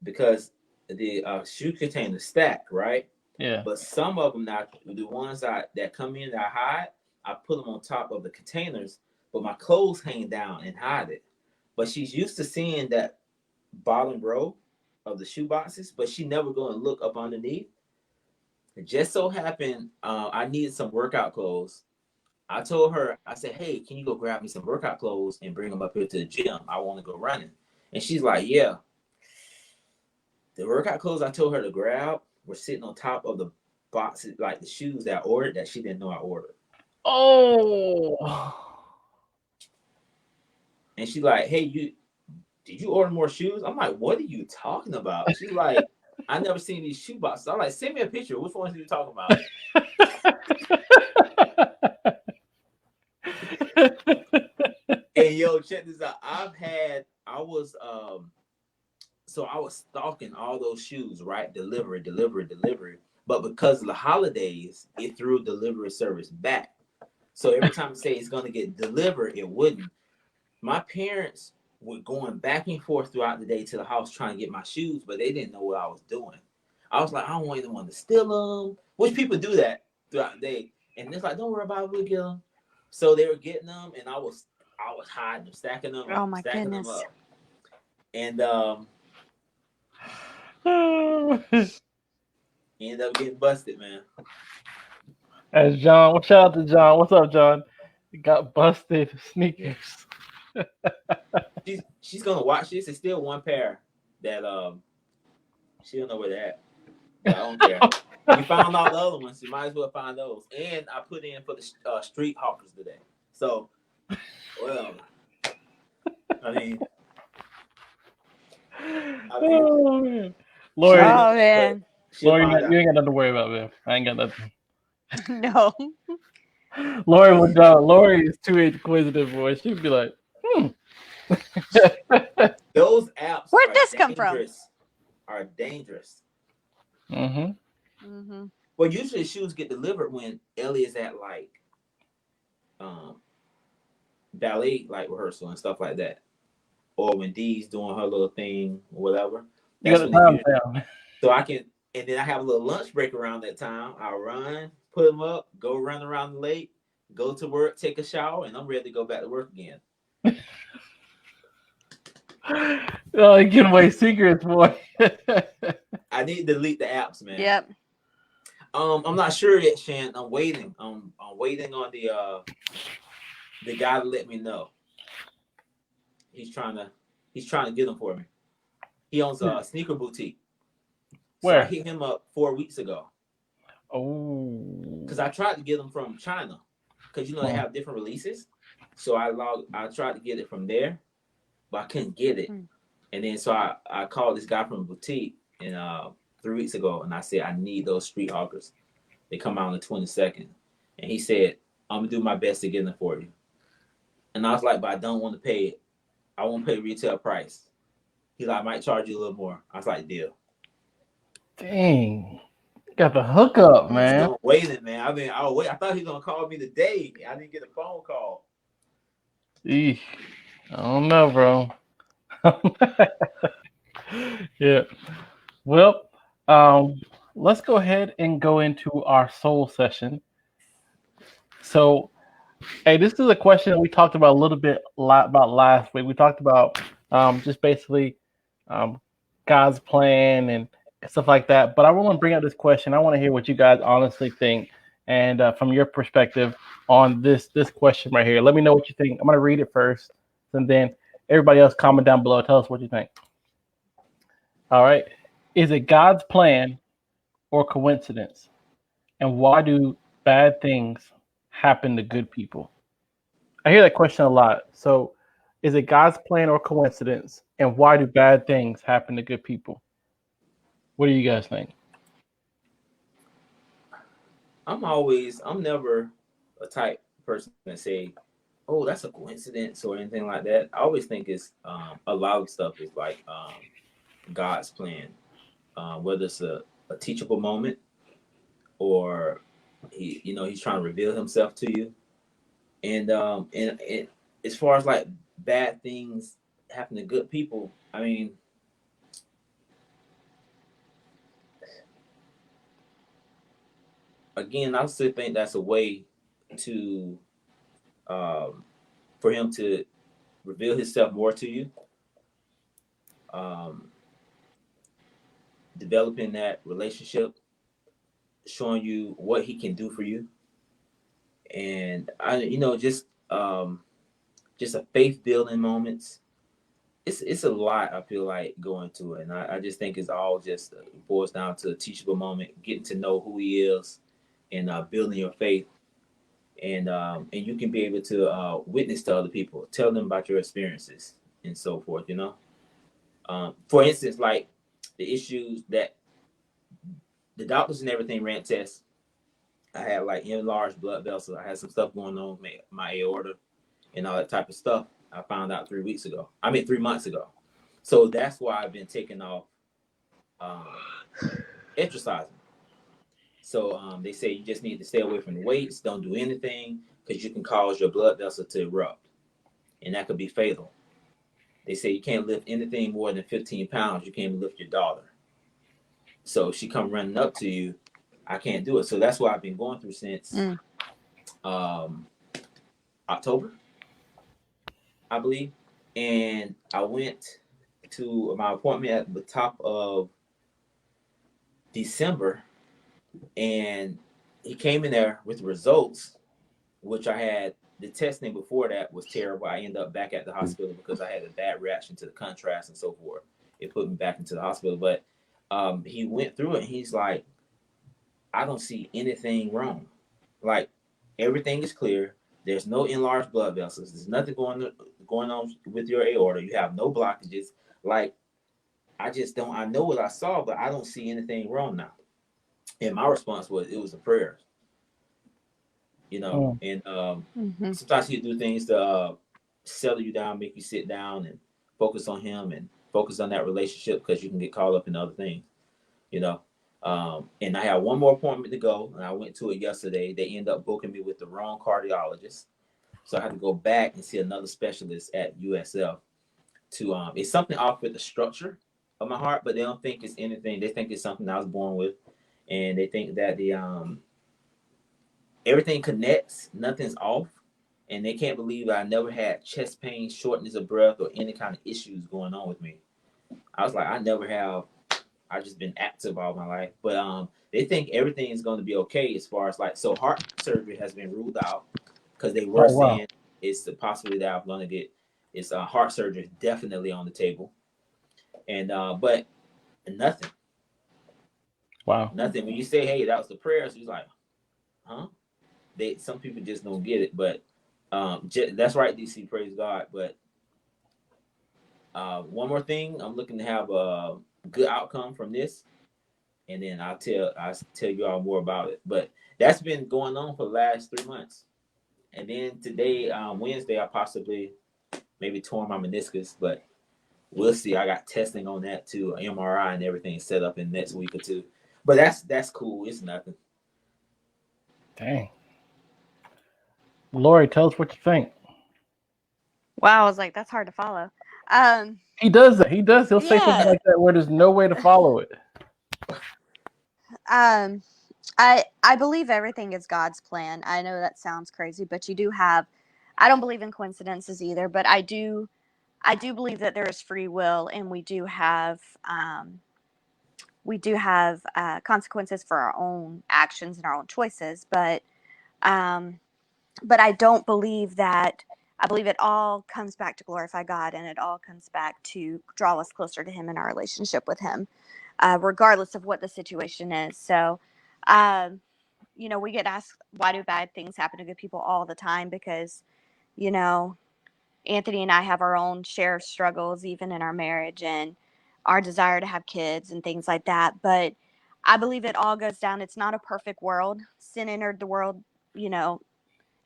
Because the shoe containers stack, right? Yeah. But some of them, now, the ones that come in that I hide, I put them on top of the containers, but my clothes hang down and hide it. But she's used to seeing that bottom row of the shoe boxes, but she never go and look up underneath. It just so happened I needed some workout clothes. I told her, I said, hey, can you go grab me some workout clothes and bring them up here to the gym? I want to go running. And she's like, yeah. The workout clothes I told her to grab were sitting on top of the boxes, like the shoes that I ordered that she didn't know I ordered. Oh. And she's like, hey, did you order more shoes? I'm like, what are you talking about? She's like, I never seen these shoe boxes. I'm like, send me a picture. Which ones are you talking about? And yo, check this out. I was stalking all those shoes, right? Delivery. But because of the holidays, it threw delivery service back. So every time it say it's gonna get delivered, it wouldn't. My parents were going back and forth throughout the day to the house trying to get my shoes, but they didn't know what I was doing. I was like, I don't want anyone to steal them, which people do that throughout the day. And it's like, don't worry about it, we'll get them. So they were getting them, and I was hiding them, stacking them up, Oh my goodness. them up. And ended up getting busted, man. As John, well, shout out to John. What's up, John? Got busted sneakers. She's gonna watch this. It's still one pair that she don't know where they're at. But I don't care. We found all the other ones. You might as well find those. And I put in for the street hawkers today. So, well, I mean, Oh man, Lauree, Oh man. Lauree, you ain't got nothing to worry about, man. I ain't got nothing. No. Lauree would Lauree is too inquisitive, boy. She'd be like, those apps. Where'd this come from? Are dangerous. Mm-hmm. Mm-hmm. Well, usually shoes get delivered when Ellie is at like ballet like rehearsal and stuff like that, or when Dee's doing her little thing or whatever. You got the time down. So I can, and then I have a little lunch break around that time. I'll run, put them up, go run around the lake, go to work, take a shower, and I'm ready to go back to work again. Oh, you giving away secrets, boy. I need to delete the apps, man. Yep. I'm not sure yet, Shan. I'm waiting. I'm waiting on the guy to let me know. He's trying to get them for me. He owns a sneaker boutique. Where? So I hit him up 4 weeks ago. Oh. Because I tried to get them from China. Because they have different releases. So I tried to get it from there, but I couldn't get it. And then so I called this guy from the boutique and 3 weeks ago, and I said, I need those street hawkers. They come out on the 22nd. And he said, I'm going to do my best to get them for you. And I was like, but I don't want to pay it. I won't pay retail price. He's like, I might charge you a little more. I was like, deal. Dang. Got the hookup, man. I'm waiting, man. I mean, I thought he was going to call me today. I didn't get a phone call. Eesh. I don't know, bro. Yeah. Well, let's go ahead and go into our soul session. So, hey, this is a question we talked about a little bit about last week. We talked about just basically God's plan and stuff like that. But I want to bring up this question. I want to hear what you guys honestly think and from your perspective on this question right here. Let me know what you think. I'm going to read it first, and then everybody else comment down below. Tell us what you think. All right. Is it God's plan or coincidence? And why do bad things happen to good people? I hear that question a lot. So is it God's plan or coincidence? And why do bad things happen to good people? What do you guys think? I'm never a type person that say, oh, that's a coincidence or anything like that. I always think it's a lot of stuff is like God's plan, whether it's a teachable moment or he's trying to reveal himself to you. And as far as like bad things happen to good people, I mean, again, I still think that's a way to for him to reveal himself more to you. Developing that relationship, showing you what he can do for you, and just a faith building moments, it's a lot. I feel like going to it, and I just think it's all just boils down to a teachable moment, getting to know who he is, and building your faith, and you can be able to witness to other people, tell them about your experiences and so forth. You know, for instance, like the issues that the doctors and everything ran tests. I had like enlarged blood vessels. I had some stuff going on with my aorta and all that type of stuff. I found out 3 months ago. So that's why I've been taking off exercising. So they say you just need to stay away from the weights. Don't do anything because you can cause your blood vessel to erupt, and that could be fatal. They say you can't lift anything more than 15 pounds. You can't even lift your daughter. So if she come running up to you, I can't do it. So that's what I've been going through since October, I believe. And I went to my appointment at the top of December, and he came in there with results, which I had. The testing before that was terrible. I ended up back at the hospital because I had a bad reaction to the contrast and so forth. It put me back into the hospital. But he went through it, and he's like, I don't see anything wrong. Like, everything is clear. There's no enlarged blood vessels. There's nothing going on with your aorta. You have no blockages. Like, I just don't. I know what I saw, but I don't see anything wrong now. And my response was, it was the prayers. You know, and sometimes he'll do things to settle you down, make you sit down and focus on him and focus on that relationship, because you can get caught up in other things, you know. And I have one more appointment to go, and I went to it yesterday. They ended up booking me with the wrong cardiologist, so I had to go back and see another specialist at USF to it's something off with the structure of my heart, but they don't think it's anything. They think it's something I was born with, and they think that the everything connects, nothing's off, and they can't believe I never had chest pain, shortness of breath, or any kind of issues going on with me. I was like, I never have. I've just been active all my life, but they think everything is going to be okay as far as like, so heart surgery has been ruled out because they were saying it's the possibility that I'm going to get it's heart surgery definitely on the table, and but nothing. Wow. Nothing. When you say, hey, that was the prayers, he's like, huh? Some people just don't get it, but that's right, DC, praise God. But one more thing, I'm looking to have a good outcome from this, and then I'll tell you all more about it. But that's been going on for the last 3 months, and then today, Wednesday, I possibly maybe torn my meniscus, but we'll see. I got testing on that too, an MRI and everything set up in the next week or two. But that's cool. It's nothing. Dang. Lauree, tell us what you think. Wow, I was like, that's hard to follow. He does that. He does. He'll say something like that where there's no way to follow it. I believe everything is God's plan. I know that sounds crazy, but you do have. I don't believe in coincidences either, but I do believe that there is free will, and we do have consequences for our own actions and our own choices. But I don't believe that. I believe it all comes back to glorify God, and it all comes back to draw us closer to Him in our relationship with Him, regardless of what the situation is. So, we get asked, why do bad things happen to good people all the time? Because, Anthony and I have our own share of struggles, even in our marriage, and our desire to have kids and things like that. But I believe it all goes down. It's not a perfect world. Sin entered the world,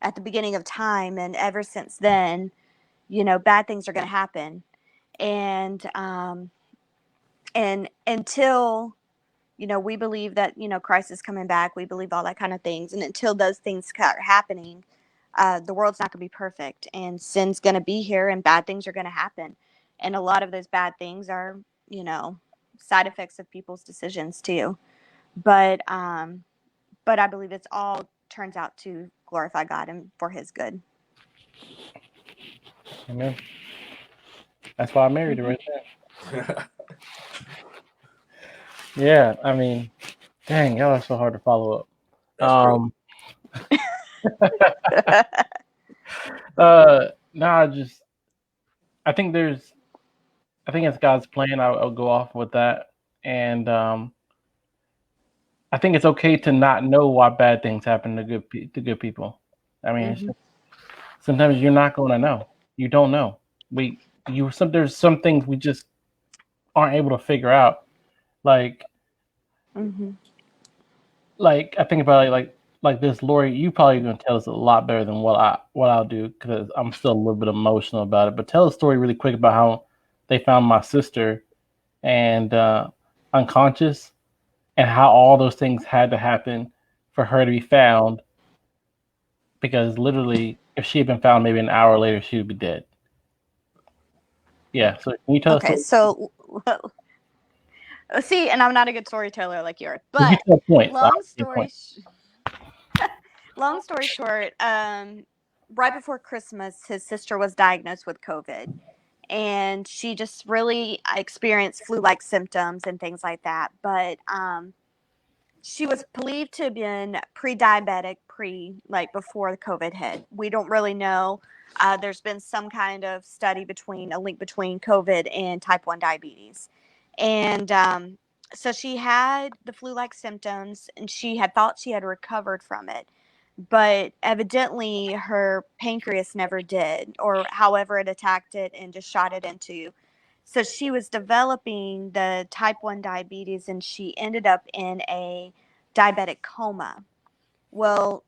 at the beginning of time, and ever since then, bad things are going to happen, and until we believe that Christ is coming back, we believe all that kind of things, and until those things start happening, the world's not going to be perfect, and sin's going to be here, and bad things are going to happen, and a lot of those bad things are side effects of people's decisions too, but I believe it's all turns out to glorify God and for His good. Amen. That's why I married her right there. Yeah, I mean, dang, y'all are so hard to follow up. No, I think there's I think it's God's plan. I'll go off with that, and I think it's okay to not know why bad things happen to to good people. I mean, it's Mhm. just, sometimes you're not going to know. You don't know. There's some things we just aren't able to figure out. Like Mhm. like I think about it like this, Lauree. You probably gonna tell us a lot better than what I'll do because I'm still a little bit emotional about it. But tell a story really quick about how they found my sister and unconscious, and how all those things had to happen for her to be found. Because literally, if she had been found maybe an hour later, she would be dead. Yeah. So can you tell us? Okay, so see, and I'm not a good storyteller like you are, You but tell points. I'll long give you story, points. long story short, right before Christmas, his sister was diagnosed with COVID, and she just really experienced flu-like symptoms and things like that. But she was believed to have been pre-diabetic, like before the COVID hit. We don't really know. There's been some kind of study between a link between COVID and type 1 diabetes. And so she had the flu-like symptoms, and she had thought she had recovered from it. But evidently her pancreas never did, or however it attacked it and just shot it into. So she was developing the type 1 diabetes, and she ended up in a diabetic coma. Well,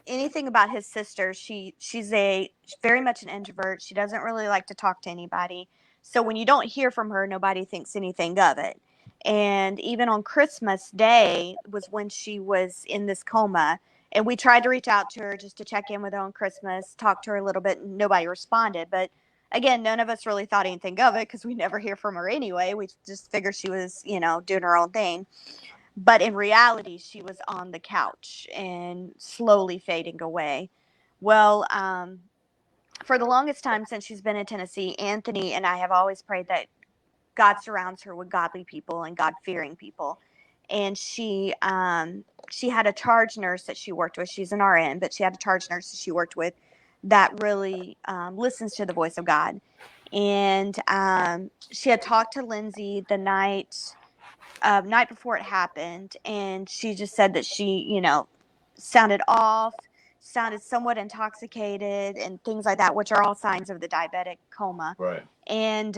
anything about his sister, she's very much an introvert. She doesn't really like to talk to anybody. So when you don't hear from her, nobody thinks anything of it. And even on Christmas Day was when she was in this coma. And we tried to reach out to her just to check in with her on Christmas, talk to her a little bit, and nobody responded. But again, none of us really thought anything of it because we never hear from her anyway. We just figured she was, doing her own thing. But in reality, she was on the couch and slowly fading away. Well, for the longest time since she's been in Tennessee, Anthony and I have always prayed that God surrounds her with godly people and God fearing people. And she had a charge nurse that she worked with. She's an RN, but she had a charge nurse that she worked with that really listens to the voice of God. And she had talked to Lindsay the night before it happened, and she just said that she, sounded off, sounded somewhat intoxicated, and things like that, which are all signs of the diabetic coma. Right. And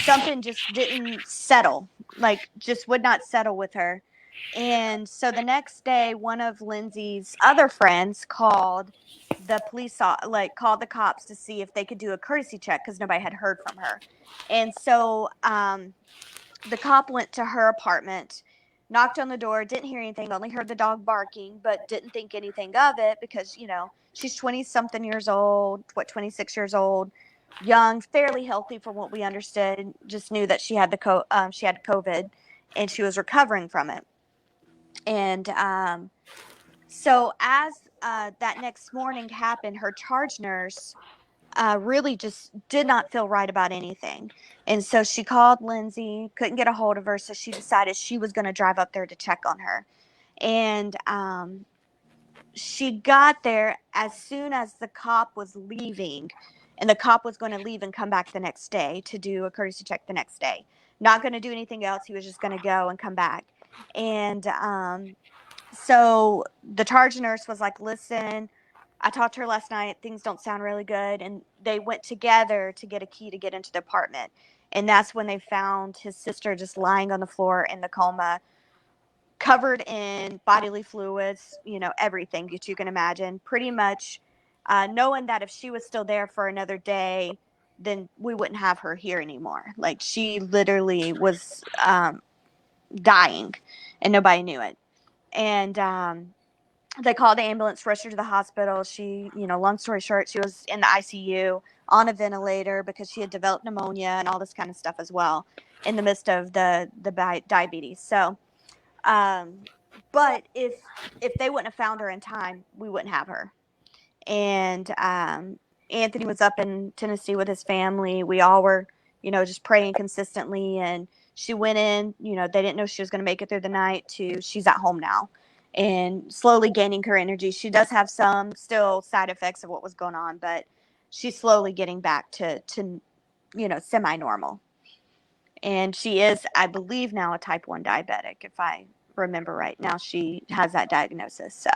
something just didn't settle, like just would not settle with her. And so the next day, one of Lindsay's other friends called the called the cops to see if they could do a courtesy check because nobody had heard from her. And so the cop went to her apartment, knocked on the door, didn't hear anything, only heard the dog barking, but didn't think anything of it because, she's 20 something years old, 26 years old, young, fairly healthy from what we understood, and just knew that she had she had COVID and she was recovering from it. And so as that next morning happened, her charge nurse really just did not feel right about anything. And so she called Lindsay, couldn't get a hold of her. So she decided she was going to drive up there to check on her. And she got there as soon as the cop was leaving. And the cop was going to leave and come back the next day to do a courtesy check the next day. Not going to do anything else. He was just going to go and come back. And so the charge nurse was like, listen, I talked to her last night. Things don't sound really good. And they went together to get a key to get into the apartment. And that's when they found his sister just lying on the floor in the coma, covered in bodily fluids, everything that you can imagine. Pretty much knowing that if she was still there for another day, then we wouldn't have her here anymore. Like she literally was dying and nobody knew it. And they called the ambulance, rushed her to the hospital. She, long story short, she was in the ICU on a ventilator because she had developed pneumonia and all this kind of stuff as well in the midst of the diabetes. So, but if they wouldn't have found her in time, we wouldn't have her. And Anthony was up in Tennessee with his family. We all were, just praying consistently. And she went in, they didn't know she was going to make it through the night to she's at home now and slowly gaining her energy. She does have some still side effects of what was going on, but she's slowly getting back to semi-normal. And she is, I believe, now a type 1 diabetic, if I remember right. Now she has that diagnosis. So,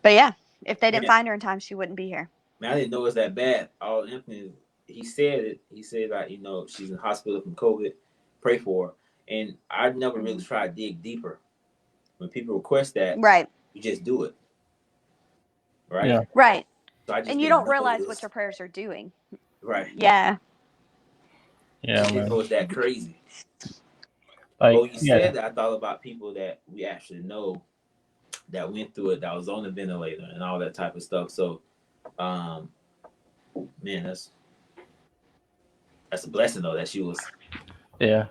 but yeah, if they didn't find her in time, she wouldn't be here. Man, I didn't know it was that bad. All Anthony, he said it. He said, like, she's in the hospital from COVID. Pray for her. And I never really tried to dig deeper. When people request that, right, you just do it. Right? Yeah. Right. So And you don't realize what your prayers are doing. Right. Yeah. Yeah, I didn't man. know it was that crazy. Like, But when you said that, I thought about people that we actually know that went through it, that was on the ventilator and all that type of stuff. So, man, that's a blessing though that she was. Yeah,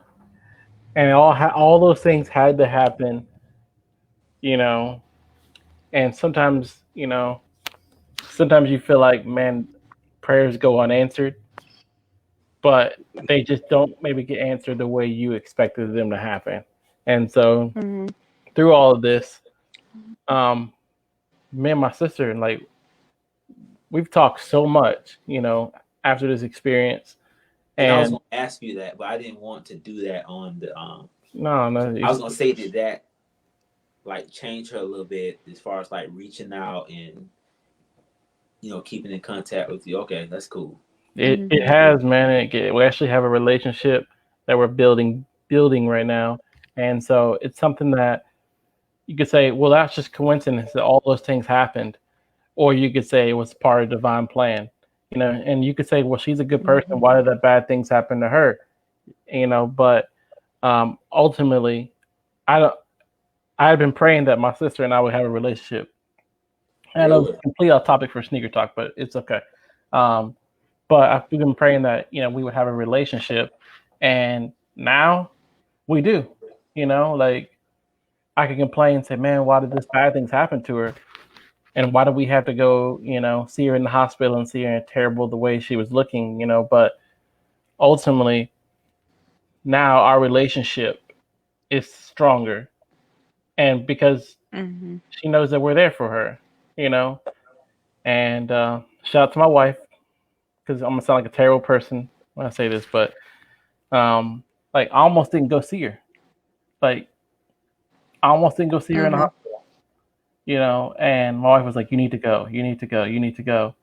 and all those things had to happen, and sometimes you feel like, man, prayers go unanswered, but they just don't maybe get answered the way you expected them to happen. And so through all of this, me and my sister, like, we've talked so much, after this experience. And I was going to ask you that, but I didn't want to do that on the No. I was going to say that like change her a little bit as far as like reaching out and keeping in contact with you. Okay, that's cool. It has, man. We actually have a relationship that we're building right now, and so it's something that you could say, well, that's just coincidence that all those things happened, or you could say it was part of divine plan, and you could say, well, she's a good person. Why did that bad things happen to her? But ultimately, I had been praying that my sister and I would have a relationship. And I know it's completely off topic for sneaker talk, but it's okay. But I've been praying that, we would have a relationship, and now we do. Like, I can complain and say, man, why did this bad things happen to her? And why did we have to go, see her in the hospital and see her in terrible the way she was looking, but ultimately now our relationship is stronger. And because she knows that we're there for her, and shout out to my wife, because I'm gonna sound like a terrible person when I say this, but like, I almost didn't go see her. Like, I almost didn't go see her in the hospital, and my wife was like, you need to go.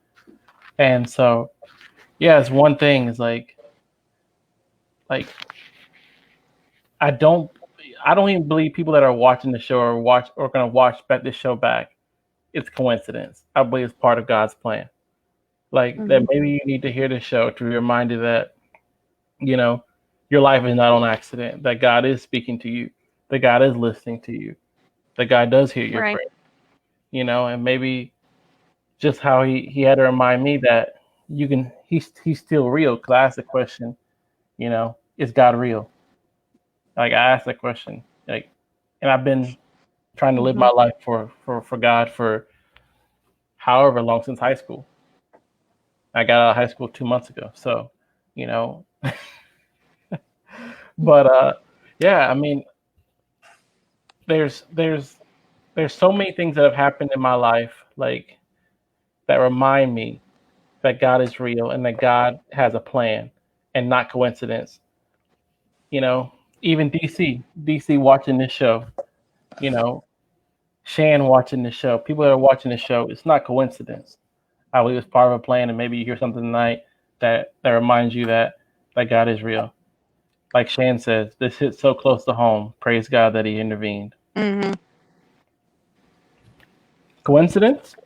And so, yeah, it's one thing is like I don't even believe people that are watching the show or gonna watch this show back, it's coincidence. I believe it's part of God's plan. Like, that maybe you need to hear the show to be reminded that, your life is not on accident, that God is speaking to you, that God is listening to you, that God does hear your prayer, and maybe just how he had to remind me that he's still real. Because I asked the question, is God real? Like, I asked that question, like, and I've been trying to live my life for God for however long, since high school. I got out of high school 2 months ago. So, but yeah, I mean, there's so many things that have happened in my life, like, that remind me that God is real and that God has a plan and not coincidence. Even DC watching this show, Shan watching this show, people that are watching this show, it's not coincidence. I believe it's part of a plan, and maybe you hear something tonight that reminds you that God is real. Like Shan says, this hits so close to home. Praise God that he intervened. Coincidence?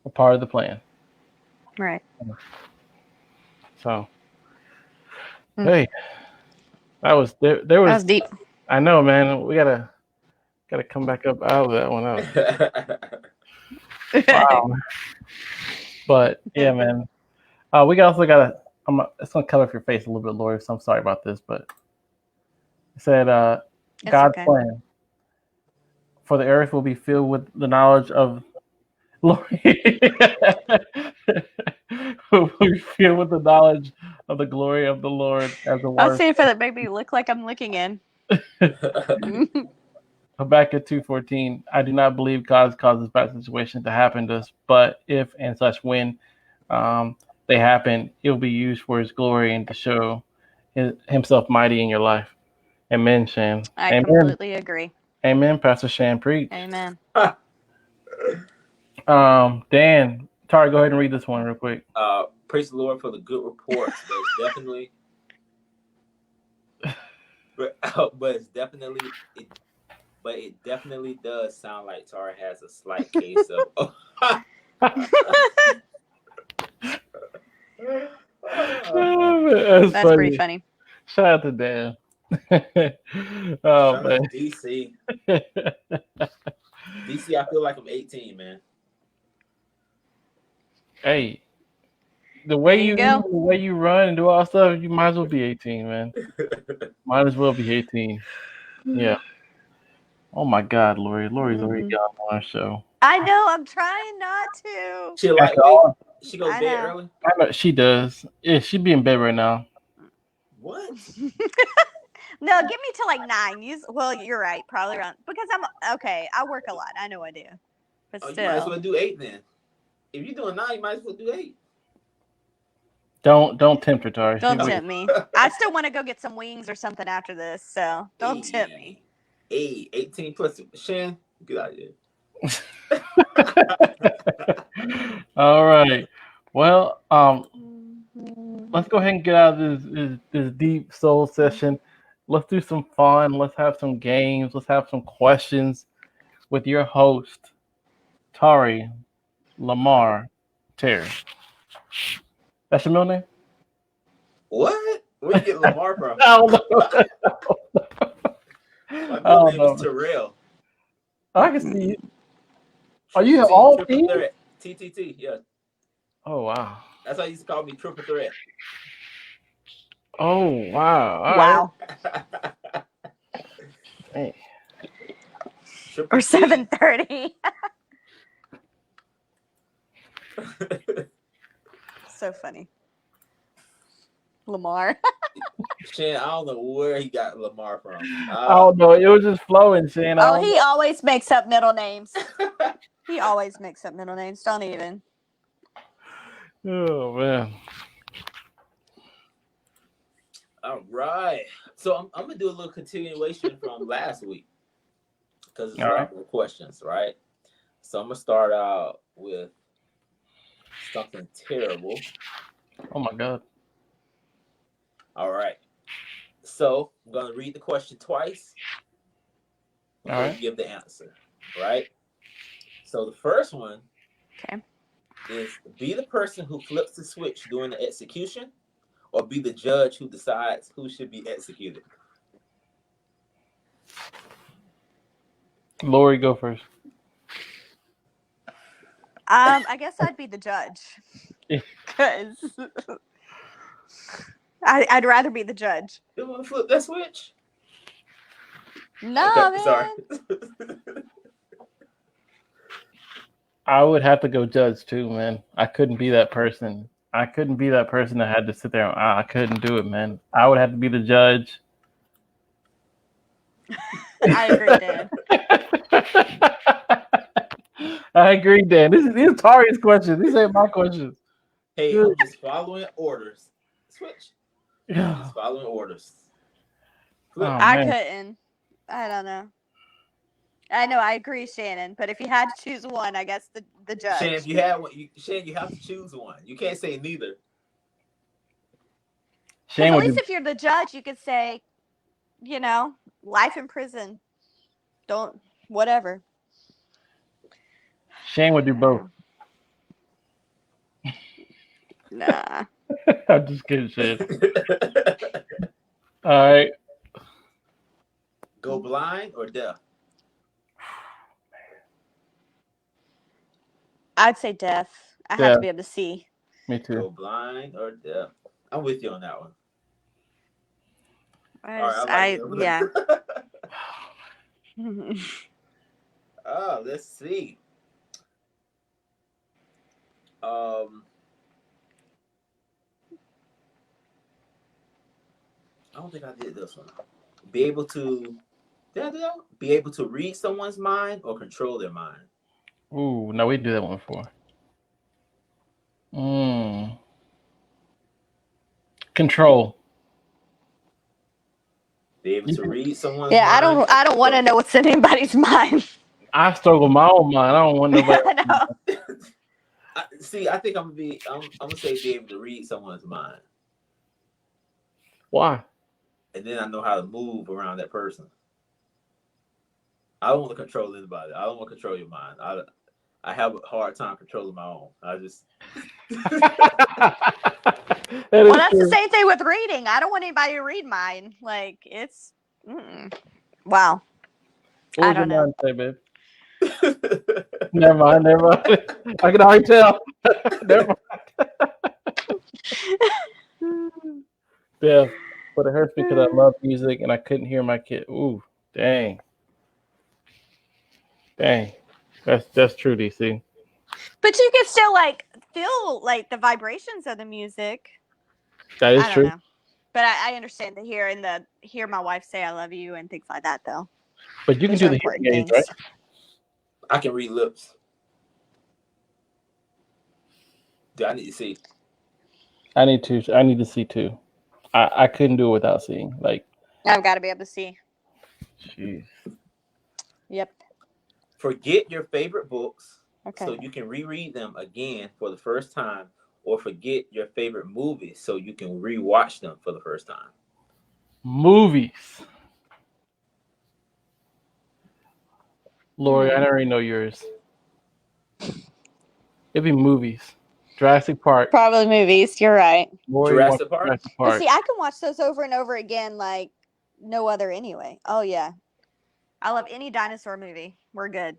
A part of the plan. Right. So, hey, that was there was. That was deep. I know, man. We gotta come back up out of that one. Wow. But yeah, man. We also gotta. It's gonna cover up your face a little bit, Lauree. So I'm sorry about this, but it said, God's plan for the earth will be filled with the knowledge of Lauree. Will be filled with the knowledge of the glory of the Lord as the word. I'll see if it made me look like I'm looking in. Habakkuk 2:14. I do not believe God causes bad situations to happen to us, but if and such when they happen, it'll be used for His glory and to show Himself mighty in your life. Amen, Shan. I Amen. completely agree. Amen, Pastor Shan. Preach. Amen. Dan, Tari, go ahead and read this one real quick. Praise the Lord for the good reports. But it definitely does sound like Tara has a slight case of. That's pretty funny. Shout out to Dan. Oh man, DC. DC, I feel like I'm 18, man. Hey, the way you run and do all that stuff, you might as well be 18, man. Might as well be 18. Yeah. Oh my God, Lauree, got on our show. I know. I'm trying not to. She lightweight. She goes to bed early. I know she does. Yeah, she'd be in bed right now. What? No, give me till like 9. Well, you're right. Probably around because I'm okay. I work a lot. I know I do. But still, you might as well do 8 then. If you're doing 9, you might as well do 8. Don't tempt her, Tari. Don't tempt me. I still want to go get some wings or something after this, so don't tempt me. 18 plus. Shan, get out of here. All right. Well, let's go ahead and get out of this deep soul session. Let's do some fun. Let's have some games. Let's have some questions with your host, Tari Lamar Terry. That's your middle name? What? Where you get Lamar from? I don't know. My middle name is Terrell. I can see you. Are you all team? TTT, yeah. Oh, wow. That's how you used to call me, triple threat. Oh, wow. Wow. Hey. Or 7:30. So funny. Lamar. Shan, I don't know where he got Lamar from. I don't know. It was just flowing, Shan. Oh, he always makes up middle names. He always makes up middle names. Don't even. Oh, man. All right. So I'm going to do a little continuation from last week because it's a lot of questions, right? So I'm going to start out with something terrible. Oh, my God. All right. So I'm going to read the question twice. All right. Give the answer, right? So the first one is be the person who flips the switch during the execution or be the judge who decides who should be executed. Lauree, go first. I guess I'd be the judge. Because I'd rather be the judge. You want to flip that switch? No, okay, man. Sorry. I would have to go judge too, man. I couldn't be that person. I couldn't be that person that had to sit there. I couldn't do it, man. I would have to be the judge. I agree, Dan. I agree, Dan. These are Tari's questions. These ain't my questions. Hey, I'm just following orders. Switch. Yeah. Just following orders. Oh, I man. couldn't. I don't know. I know, I agree, Shannon. But if you had to choose one, I guess the judge. Shan, if you had one, Shan, you have to choose one. You can't say neither. At least if you're the judge, you could say, life in prison. Don't, whatever. Shane would do both. Nah. I'm just kidding, Shane. All right. Go blind or deaf? I'd say deaf. I have to be able to see. Me too. Go blind or deaf? I'm with you on that one. Yeah. Oh, let's see. I don't think I did this one. Be able to read someone's mind or control their mind. Ooh, no, we did that one before. Control. Be able to read someone's Yeah, mind. I don't want to know what's in anybody's mind. I struggle with my own mind. I don't want nobody. I know. I think I'm gonna say be able to read someone's mind, Why? and then I know how to move around that person. I don't want to control anybody. I don't want to control your mind. I have a hard time controlling my own. I just That is Well, that's true. the same thing with reading. I don't want anybody to read mine. Like it's, wow. What I was your don't know. mind say, babe? Never mind. I can already tell. Never mind. Yeah, but it hurts because I love music and I couldn't hear my kid. Ooh, dang. That's true, DC. But you can still like feel like the vibrations of the music. That is I don't true. know. But I understand the hear my wife say I love you and things like that though. But you can Those do are the important hearing aids, things. right? I can read lips. Do I need to see? I need to see too. I couldn't do it without seeing. Like, I've got to be able to see. jeez. Yep. Forget your favorite books Okay. so you can reread them again for the first time, or forget your favorite movies so you can rewatch them for the first time. Movies. Lauree, I already know yours. It'd be movies. Jurassic Park. Probably movies. You're right. Lauree Jurassic watched Park? Jurassic But Park. see, I can watch those over and over again like no other anyway. Oh yeah. I love any dinosaur movie. We're good.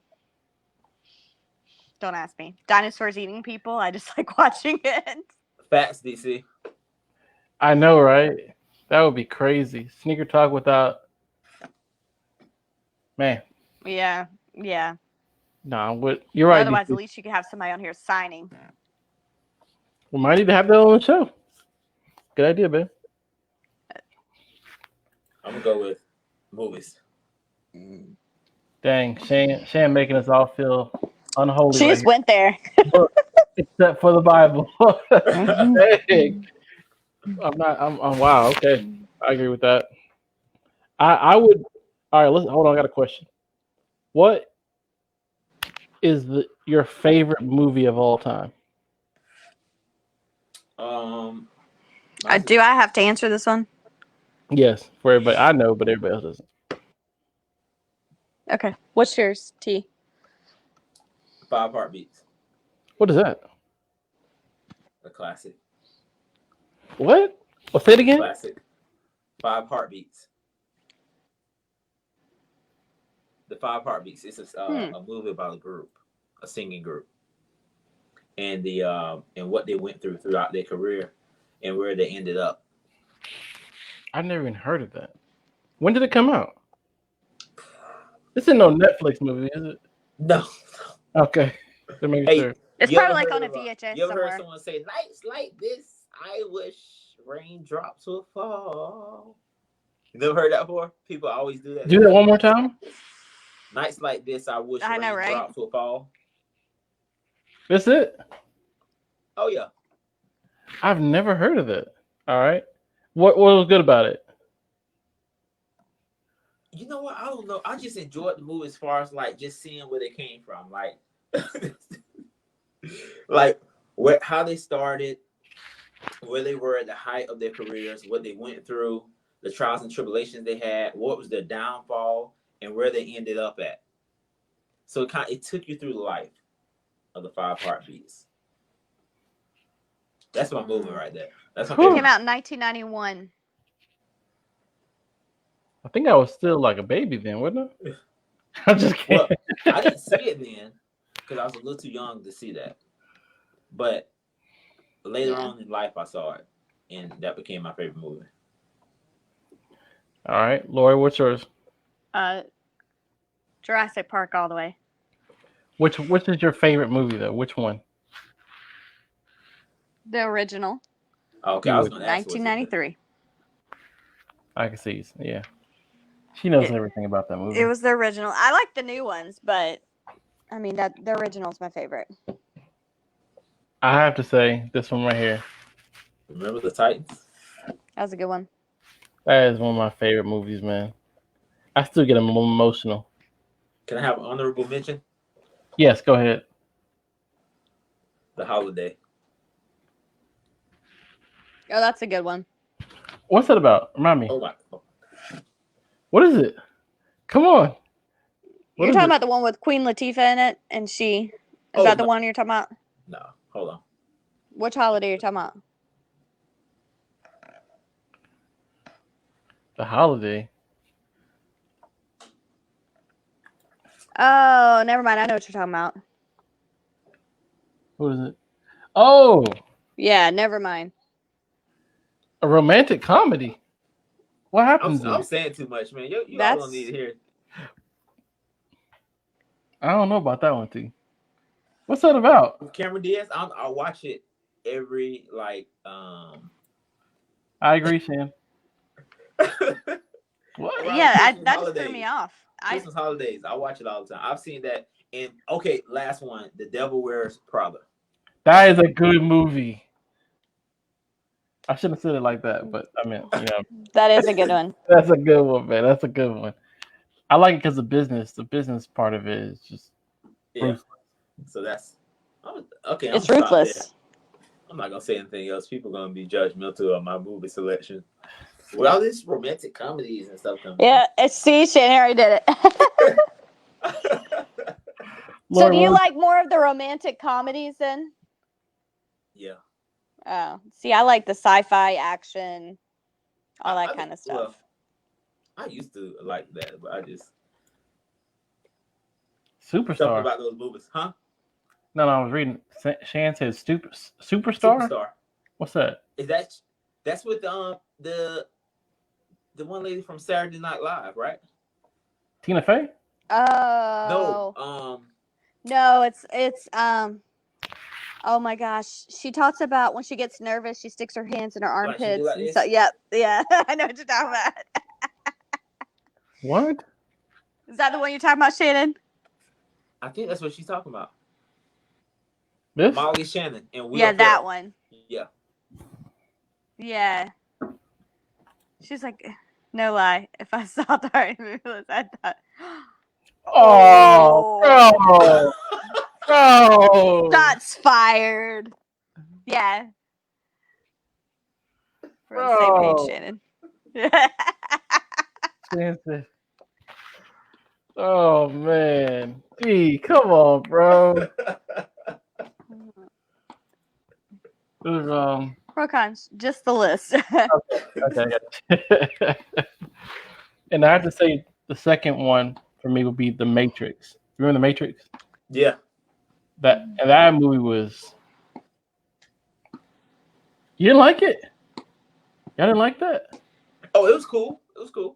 Don't ask me. Dinosaurs eating people. I just like watching it. Facts, DC. I know, right? That would be crazy. Sneaker talk without. Man, Yeah. Yeah. no, you're right. Otherwise, DC. at least you could have somebody on here signing. We might need to have that on the show. Good idea, babe. I'm gonna go with movies. Dang, Shan making us all feel unholy. She right just went there. here. Except for the Bible. Mm-hmm. Dang. I'm wow, okay. I agree with that. I would all right, listen, hold on, I got a question. What is your favorite movie of all time? Do I have to answer this one? Yes, for everybody. I know, but everybody else doesn't. Okay. What's yours, T? 5 Heartbeats, What is that? a classic. What? Well, say it again. Classic. 5 Heartbeats. The 5 Heartbeats. It's a movie about a group, a singing group, and and what they went through throughout their career, and where they ended up. I've never even heard of that. When did it come out? This isn't no Netflix movie, is it? No. Okay. To make Hey, sure. It's you probably ever like on a heard of, VHS You ever somewhere. heard someone say, "Nights like this, I wish raindrops would fall"? You never heard that before? People always do that. Do that one more time. Nights like this, I wish I know, right? raindrops would fall. That's it. Oh yeah. I've never heard of it. All right. What was good about it? You know what? I don't know. I just enjoyed the movie as far as like just seeing where they came from, like, like how they started, where they were at the height of their careers, what they went through, the trials and tribulations they had, what was their downfall, and where they ended up at. So it took you through the life of the 5 Heartbeats. That's my movie right there. That's my It favorite. came out in 1991. I think I was still like a baby then, wasn't I? I'm just kidding. Well, I didn't see it then because I was a little too young to see that. But later on in life, I saw it, and that became my favorite movie. All right, Lauree, what's yours? Jurassic Park all the way. Which is your favorite movie though? Which one? The original. Okay, I was going to ask. 1993. I can see. Yeah, she knows everything about that movie. It was the original. I like the new ones, but I mean the original is my favorite. I have to say this one right here. Remember the Titans? That was a good one. That is one of my favorite movies, man. I still get emotional. Can I have an honorable mention? Yes, go ahead. The Holiday. Oh, that's a good one. What's that about? Remind me. Oh my. What is it? Come on. What You're is talking it? about the one with Queen Latifah in it, and she. Is Oh, that the no. one you're talking about? No, hold on. Which holiday are you talking about? The Holiday. Oh, never mind. I know what you're talking about. What is it? Oh, Yeah, never mind. a romantic comedy. What happens I'm there? saying too much, man. You all That's- don't need to hear. I don't know about that one, T. What's that about? With Cameron Diaz, I'll watch it every like. I agree, Shan. What? Around Yeah, Christmas that just threw me holidays. off. Christmas holidays, I watch it all the time. I've seen that. And okay, last one, The Devil Wears Prada. That is a good movie. I shouldn't have said it like that, but I mean, you know, That is a good one. that's a good one, man. That's a good one. I like it because the business part of it is just Yeah. ruthless. So that's okay. It's I'm gonna stop there. ruthless. I'm not gonna say anything else. People gonna be judgmental of my movie selection. With all these romantic comedies and stuff coming. Yeah, see, Shannon already did it. So Lord, do you what- like more of the romantic comedies then? Yeah. Oh, see, I like the sci-fi action, all that I kind of well, stuff. I used to like that, but I just Superstar. something about those movies, huh? No, I was reading. Shan said superstar. Superstar. What's that? Is that's with the one lady from Saturday Night Live, right? Tina Fey? Oh no, it's oh my gosh, she talks about when she gets nervous, she sticks her hands in her Like she do armpits like and this? so. Yep, yeah, I know what you're talking about. What? Is that the one you're talking about, Shannon? I think that's what she's talking about. This? Molly Shannon and Will Yeah, that Ferrell. one. Yeah. Yeah. She's like, no lie. If I saw Tari movies, I thought, Oh, bro. shots fired. Yeah. We're on the same Bro. page, Shannon. Shan said- Oh man. Gee, come on, bro. It was, Pro cons, just the list. okay. And I have to say the second one for me would be The Matrix. Remember The Matrix? Yeah. That movie was. You didn't like it? Y'all didn't like that? Oh, it was cool. It was cool.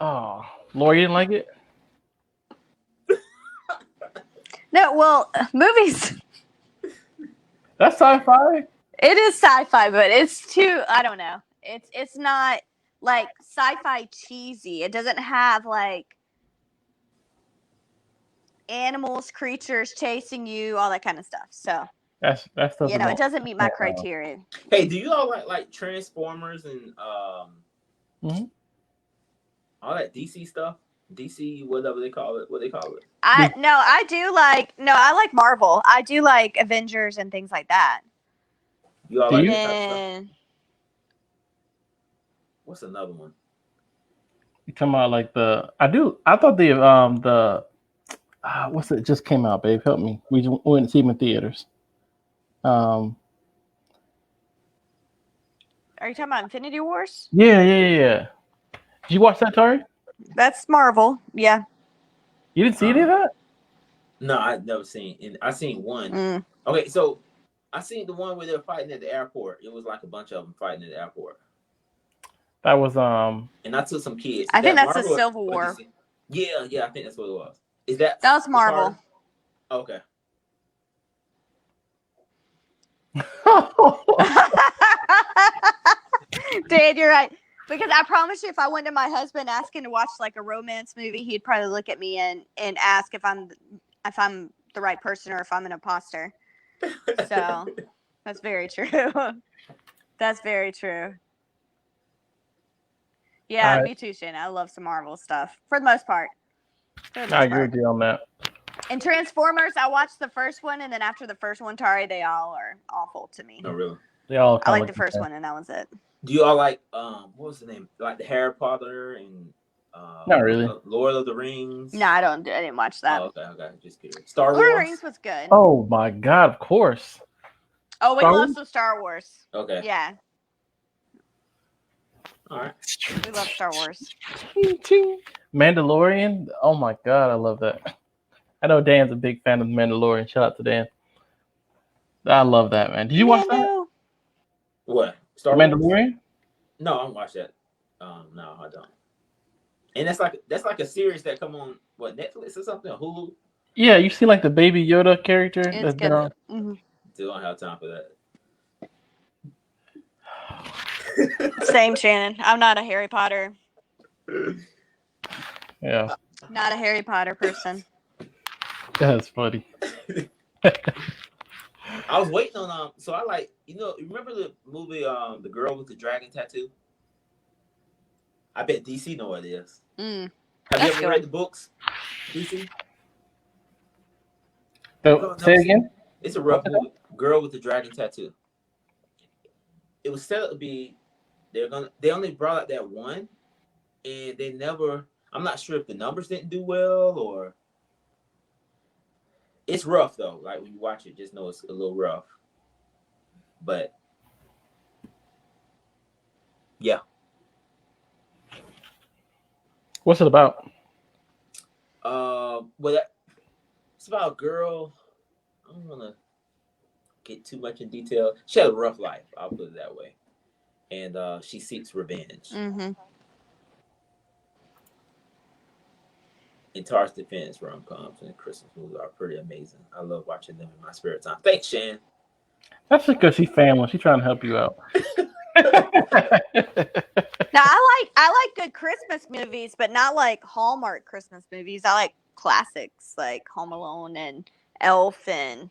Oh, Lauree, you didn't like it? No, well, movies. That's sci-fi. It is sci-fi, but it's too. I don't know. It's not like sci-fi cheesy. It doesn't have like animals, creatures chasing you, all that kind of stuff. So That stuff. you know, it doesn't meet my criteria. Hey, do you all like Transformers and Mhm. all that DC stuff? DC, whatever they call it. What they call it? I like Marvel. I do like Avengers and things like that. You all Do like you? that type of stuff? And What's another one? You talking about like the? I thought the what's it just came out, babe? Help me. We went to see them in theaters. are you talking about Infinity Wars? Yeah. Did you watch that, Tari? That's Marvel. Yeah. You didn't see any of that? No, I've never seen. And I seen one. Mm. Okay, so I seen the one where they're fighting at the airport. It was like a bunch of them fighting at the airport. That was And I took some kids. I Is think that that's the Marvel or Civil War. DC? Yeah, I think that's what it was. Is that That was Marvel. Okay. Dad, you're right. Because I promise you, if I went to my husband asking to watch like a romance movie, he'd probably look at me and ask if I'm the right person or if I'm an imposter. So that's very true. That's very true. Yeah, I- me too, Shannon. I love some Marvel stuff for the most part. For the I most agree part. with you on that. And Transformers, I watched the first one, and then after the first one, Tari, they all are awful to me. No, really. They all I kind like of the first one, and that was it. Do you all like what was the name? Like the Harry Potter and Not really. Lord of the Rings? No, I didn't watch that. Oh, okay. Just curious. Star Lord of the Wars. Rings was good. Oh my God! Of course. Oh, we Star love Wars? some Star Wars. Okay. Yeah, All right. we love Star Wars. Mandalorian. Oh my God, I love that. I know Dan's a big fan of Mandalorian. Shout out to Dan. I love that, man. Did you watch that? Mando. What? Star Wars? Mandalorian? No, I don't watch that. No, I don't. And that's like a series that come on what, Netflix or something, or Hulu. Yeah, you see like the Baby Yoda character It's that's been on. good. Mhm. Still don't have time for that. Same, Shannon. I'm not a Harry Potter. Yeah, Not a Harry Potter person. that's funny. I was waiting on so I like, remember the movie The Girl with the Dragon Tattoo? I bet DC know what it is. Mm. Have you That's ever good. read the books? DC? So, say again. It's a rough movie. Girl with the Dragon Tattoo. It was set up to be they only brought out that one, and they never, I'm not sure if the numbers didn't do well or it's rough though. Like when you watch it, just know it's a little rough. But yeah. What's it about? It's about a girl. I don't want to get too much in detail. She had a rough life, I'll put it that way, and she seeks revenge. Mm-hmm. And Tara's defense rom-coms and Christmas movies are pretty amazing. I love watching them in my spare time. Thanks, Shan. That's just because she's family. She's trying to help you out. Now I like good Christmas movies, but not like Hallmark Christmas movies. I like classics like Home Alone and Elf and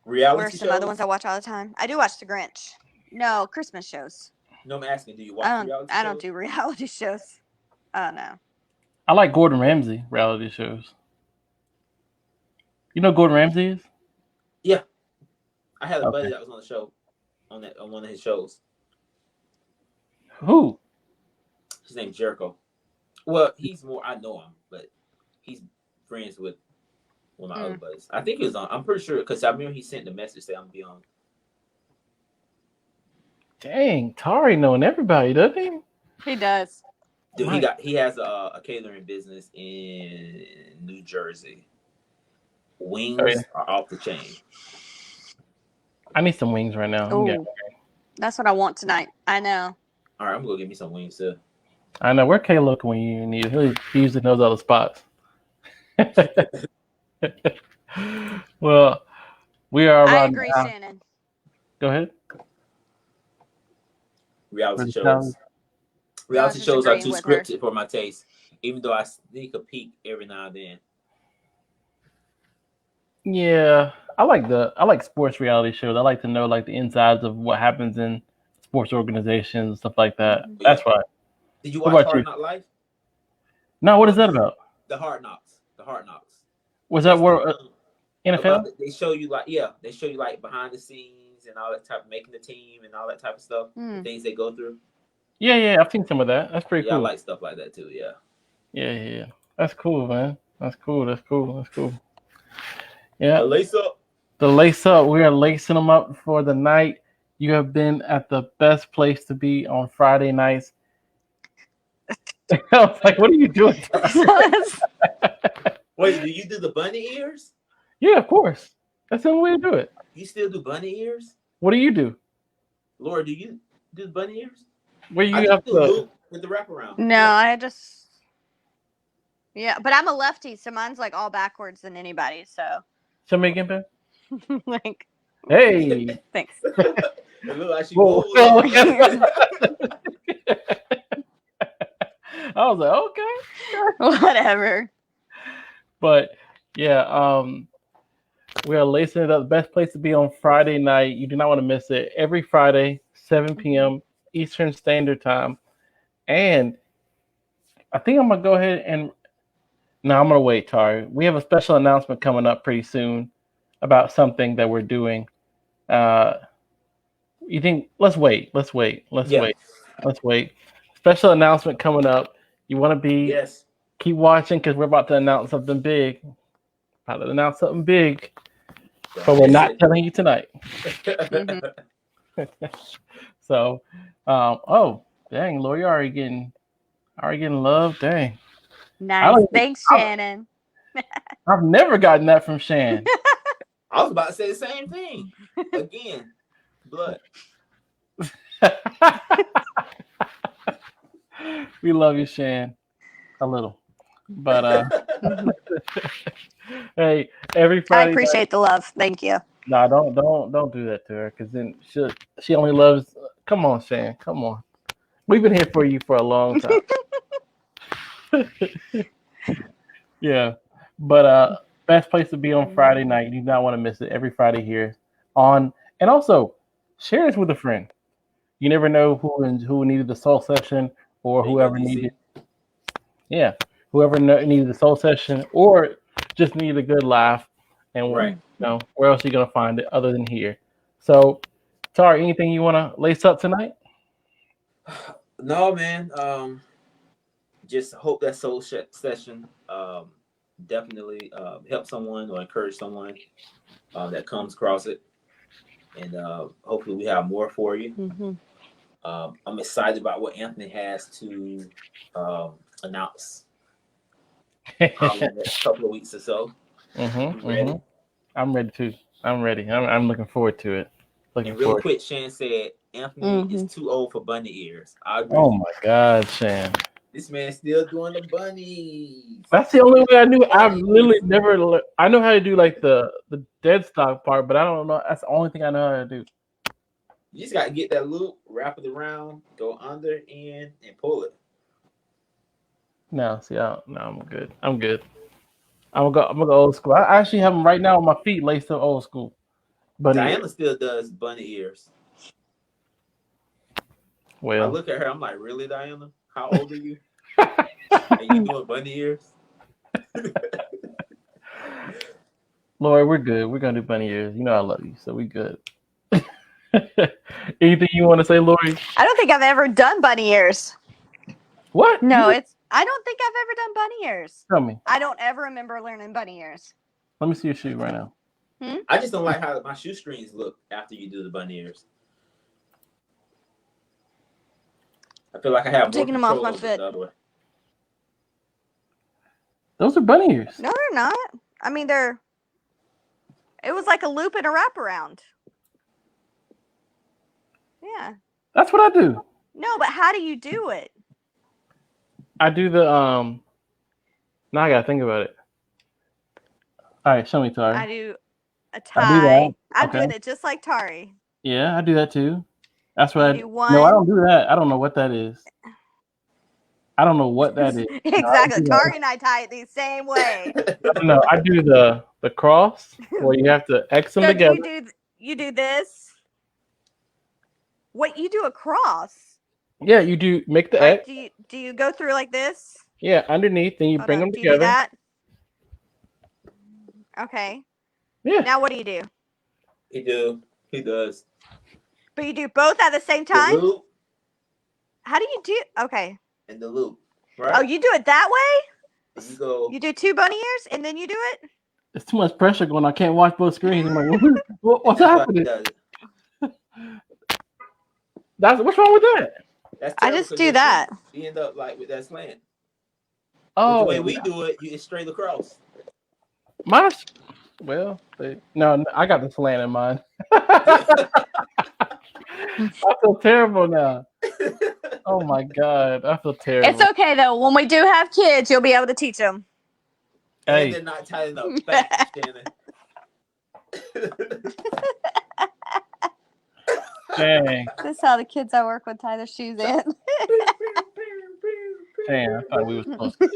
Reality what are some shows? other ones I watch all the time? I do watch The Grinch. No, Christmas shows. No, I'm asking, do you watch reality shows? I don't do reality shows. Oh no. I like Gordon Ramsay reality shows. You know who Gordon Ramsay is? Yeah. I had a buddy Okay. that was on the show, on one of his shows. Who? His name's Jericho. Well, he's more, I know him, but he's friends with one of my other buddies. I think he was on, I'm pretty sure, because I remember he sent the message saying I'm going to be on. Dang, Tari knowing everybody, doesn't he? He does. Dude, Right. he has a catering business in New Jersey. Wings Oh, yeah. are off the chain. I need some wings right now. Ooh. Yeah. That's what I want tonight. I know. All right, I'm going to get me some wings too. I know. Where Kay look when you need it? He usually knows all the spots. Well, we are I around agree, now. Shannon. Go ahead. Reality shows. Reality Reality just shows are agreeing too with her. scripted for my taste, even though I sneak a peek every now and then. Yeah, I like sports reality shows. I like to know like the insides of what happens in sports organizations and stuff like that. Mhm. That's why. Did you What watch about Hard you? Knock Life? No, what is that about? The Hard Knocks. The Hard Knocks. Was that where About NFL? they show you like behind the scenes and all that type, making the team and all that type of stuff. The Mm. things they go through. Yeah, I've seen some of that. That's pretty Yeah, I cool. like stuff like that too. Yeah. Yeah. That's cool, man. That's cool. Yeah. Lace up. The lace up. We are lacing them up for the night. You have been at the best place to be on Friday nights. I was like, what are you doing? Wait, do you do the bunny ears? Yeah, of course. That's the only way to do it. You still do bunny ears? What do you do? Laura, do you do the bunny ears? Where you I have just do a to? loop with the wraparound. No, I just. Yeah, but I'm a lefty, so mine's like all backwards than anybody. So, Show me again, Ben. like, Hey. thanks. It look like she Whoa. rolled. I was like, okay. Whatever. But yeah, we are lacing it up. The best place to be on Friday night. You do not want to miss it. Every Friday, 7 p.m. Eastern Standard Time. And I think I'm gonna go ahead and no, I'm gonna wait, Tari. We have a special announcement coming up pretty soon about something that we're doing. You think? Let's wait. Let's wait. Let's Yeah. wait. Let's wait. Special announcement coming up. You want to be Yes. keep watching because we're about to announce something big. About to announce something big, but we're not telling you tonight. So, oh dang, Lauree, you already getting love. Dang, Nice. Thanks, Shannon. I've never gotten that from Shan. I was about to say the same thing. Again, blood. We love you, Shan, a little, but hey, every Friday. I appreciate the love. Thank you. No, don't do that to her, because then she only loves. Come on, Shan, come on. We've been here for you for a long time. Yeah, but best place to be on Friday night. You do not want to miss it. Every Friday here on, and also share this with a friend. You never know who needed the soul session, or whoever needed. Yeah, whoever needed the soul session, or just needed a good laugh. And Right. Where else are you gonna find it other than here? So, Tari, anything you want to lace up tonight? No, man. Just hope that soul session definitely help someone or encourage someone that comes across it, and hopefully we have more for you. Mm-hmm. I'm excited about what Anthony has to announce in the next couple of weeks or so. Ready? I'm ready too. I'm ready. I'm looking forward to it. And real quick, Shan said Anthony is too old for bunny ears. I agree. Oh my God, Shan. This man's still doing the bunnies. That's the only way I knew. I've literally never. I know how to do like the dead stock part, but I don't know. That's the only thing I know how to do. You just got to get that loop, wrap it around, go under, in, and pull it. No, see, I'm good. I'm good. I'm gonna go old school. I actually have them right now on my feet, laced up old school. But Diana still does bunny ears. Well, I look at her. I'm like, really, Diana? How old are you? Are you doing bunny ears? Lauree, we're good. We're gonna do bunny ears. You know I love you, so we good. Anything you want to say, Lauree? I don't think I've ever done bunny ears. What? No, I don't think I've ever done bunny ears. Tell me. I don't ever remember learning bunny ears. Let me see your shoe right now. I just don't like how my shoestrings look after you do the bunny ears. I feel like I have more taking them off my control foot. the other way. Those are bunny ears. No, they're not. I mean, it was like a loop and a wraparound. Yeah. That's what I do. No, but how do you do it? I do the Now I gotta think about it. All right, show me, Tari. I do a tie. I do that. I'm Okay. doing it just like Tari. Yeah, I do that too. That's what I do. One. No, I don't do that. I don't know what that is. I don't know what that is. Exactly. No, Tari and I tie it the same way. No, I do the cross where you have to X them So together. you do this? What, you do a cross? Yeah, you do make the Like, X. do you go through like this? Yeah, underneath, then you Hold bring on, them do you do together. that? Okay. Yeah. Now what do you do? He does. But you do both at the same The time? loop How do you do? Okay. and the loop. Right? Oh, you do it that way? And you go. You do 2 bunny ears and then you do it? It's too much pressure going. I can't watch both screens. I'm like, what's That's why he happening? does it. What's wrong with that? That's I terrible, just 'cause do your that. feet, you end up like with that slant. Oh, The way we do it, it's straight across. Well, no, I got the slant in mine. I feel terrible now. Oh my God, I feel terrible. It's okay though. When we do have kids, you'll be able to teach them. And Hey, they're not tight enough. Thanks, Shannon. dang, This is how the kids I work with tie their shoes in. dang, I thought we were supposed to.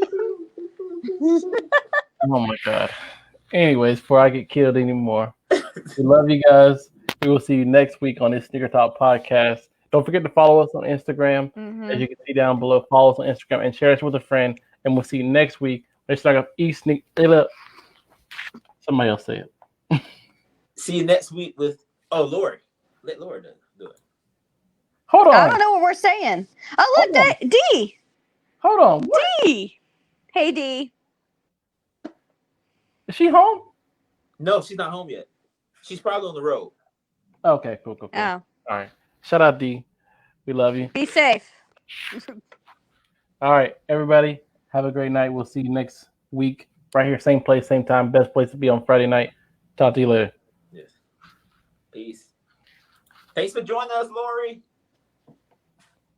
Oh my God. Anyways, before I get killed anymore, we love you guys. We will see you next week on this Sneaker Talk podcast. Don't forget to follow us on Instagram. Mhm. As you can see down below, follow us on Instagram and share us with a friend. And we'll see you next week. Let's start off somebody else say it. See you next week with Lauree. Let Lauree do it. Hold on. I don't know what we're saying. Oh, look, Hold on. D. Hold on. What? D. Hey, D. Is she home? No, she's not home yet. She's probably on the road. Okay, cool. Oh, All right. Shout out, D. We love you. be safe. All right, everybody. Have a great night. We'll see you next week. Right here, same place, same time. Best place to be on Friday night. Talk to you later. Yes. Peace. Thanks for joining us, Lauree.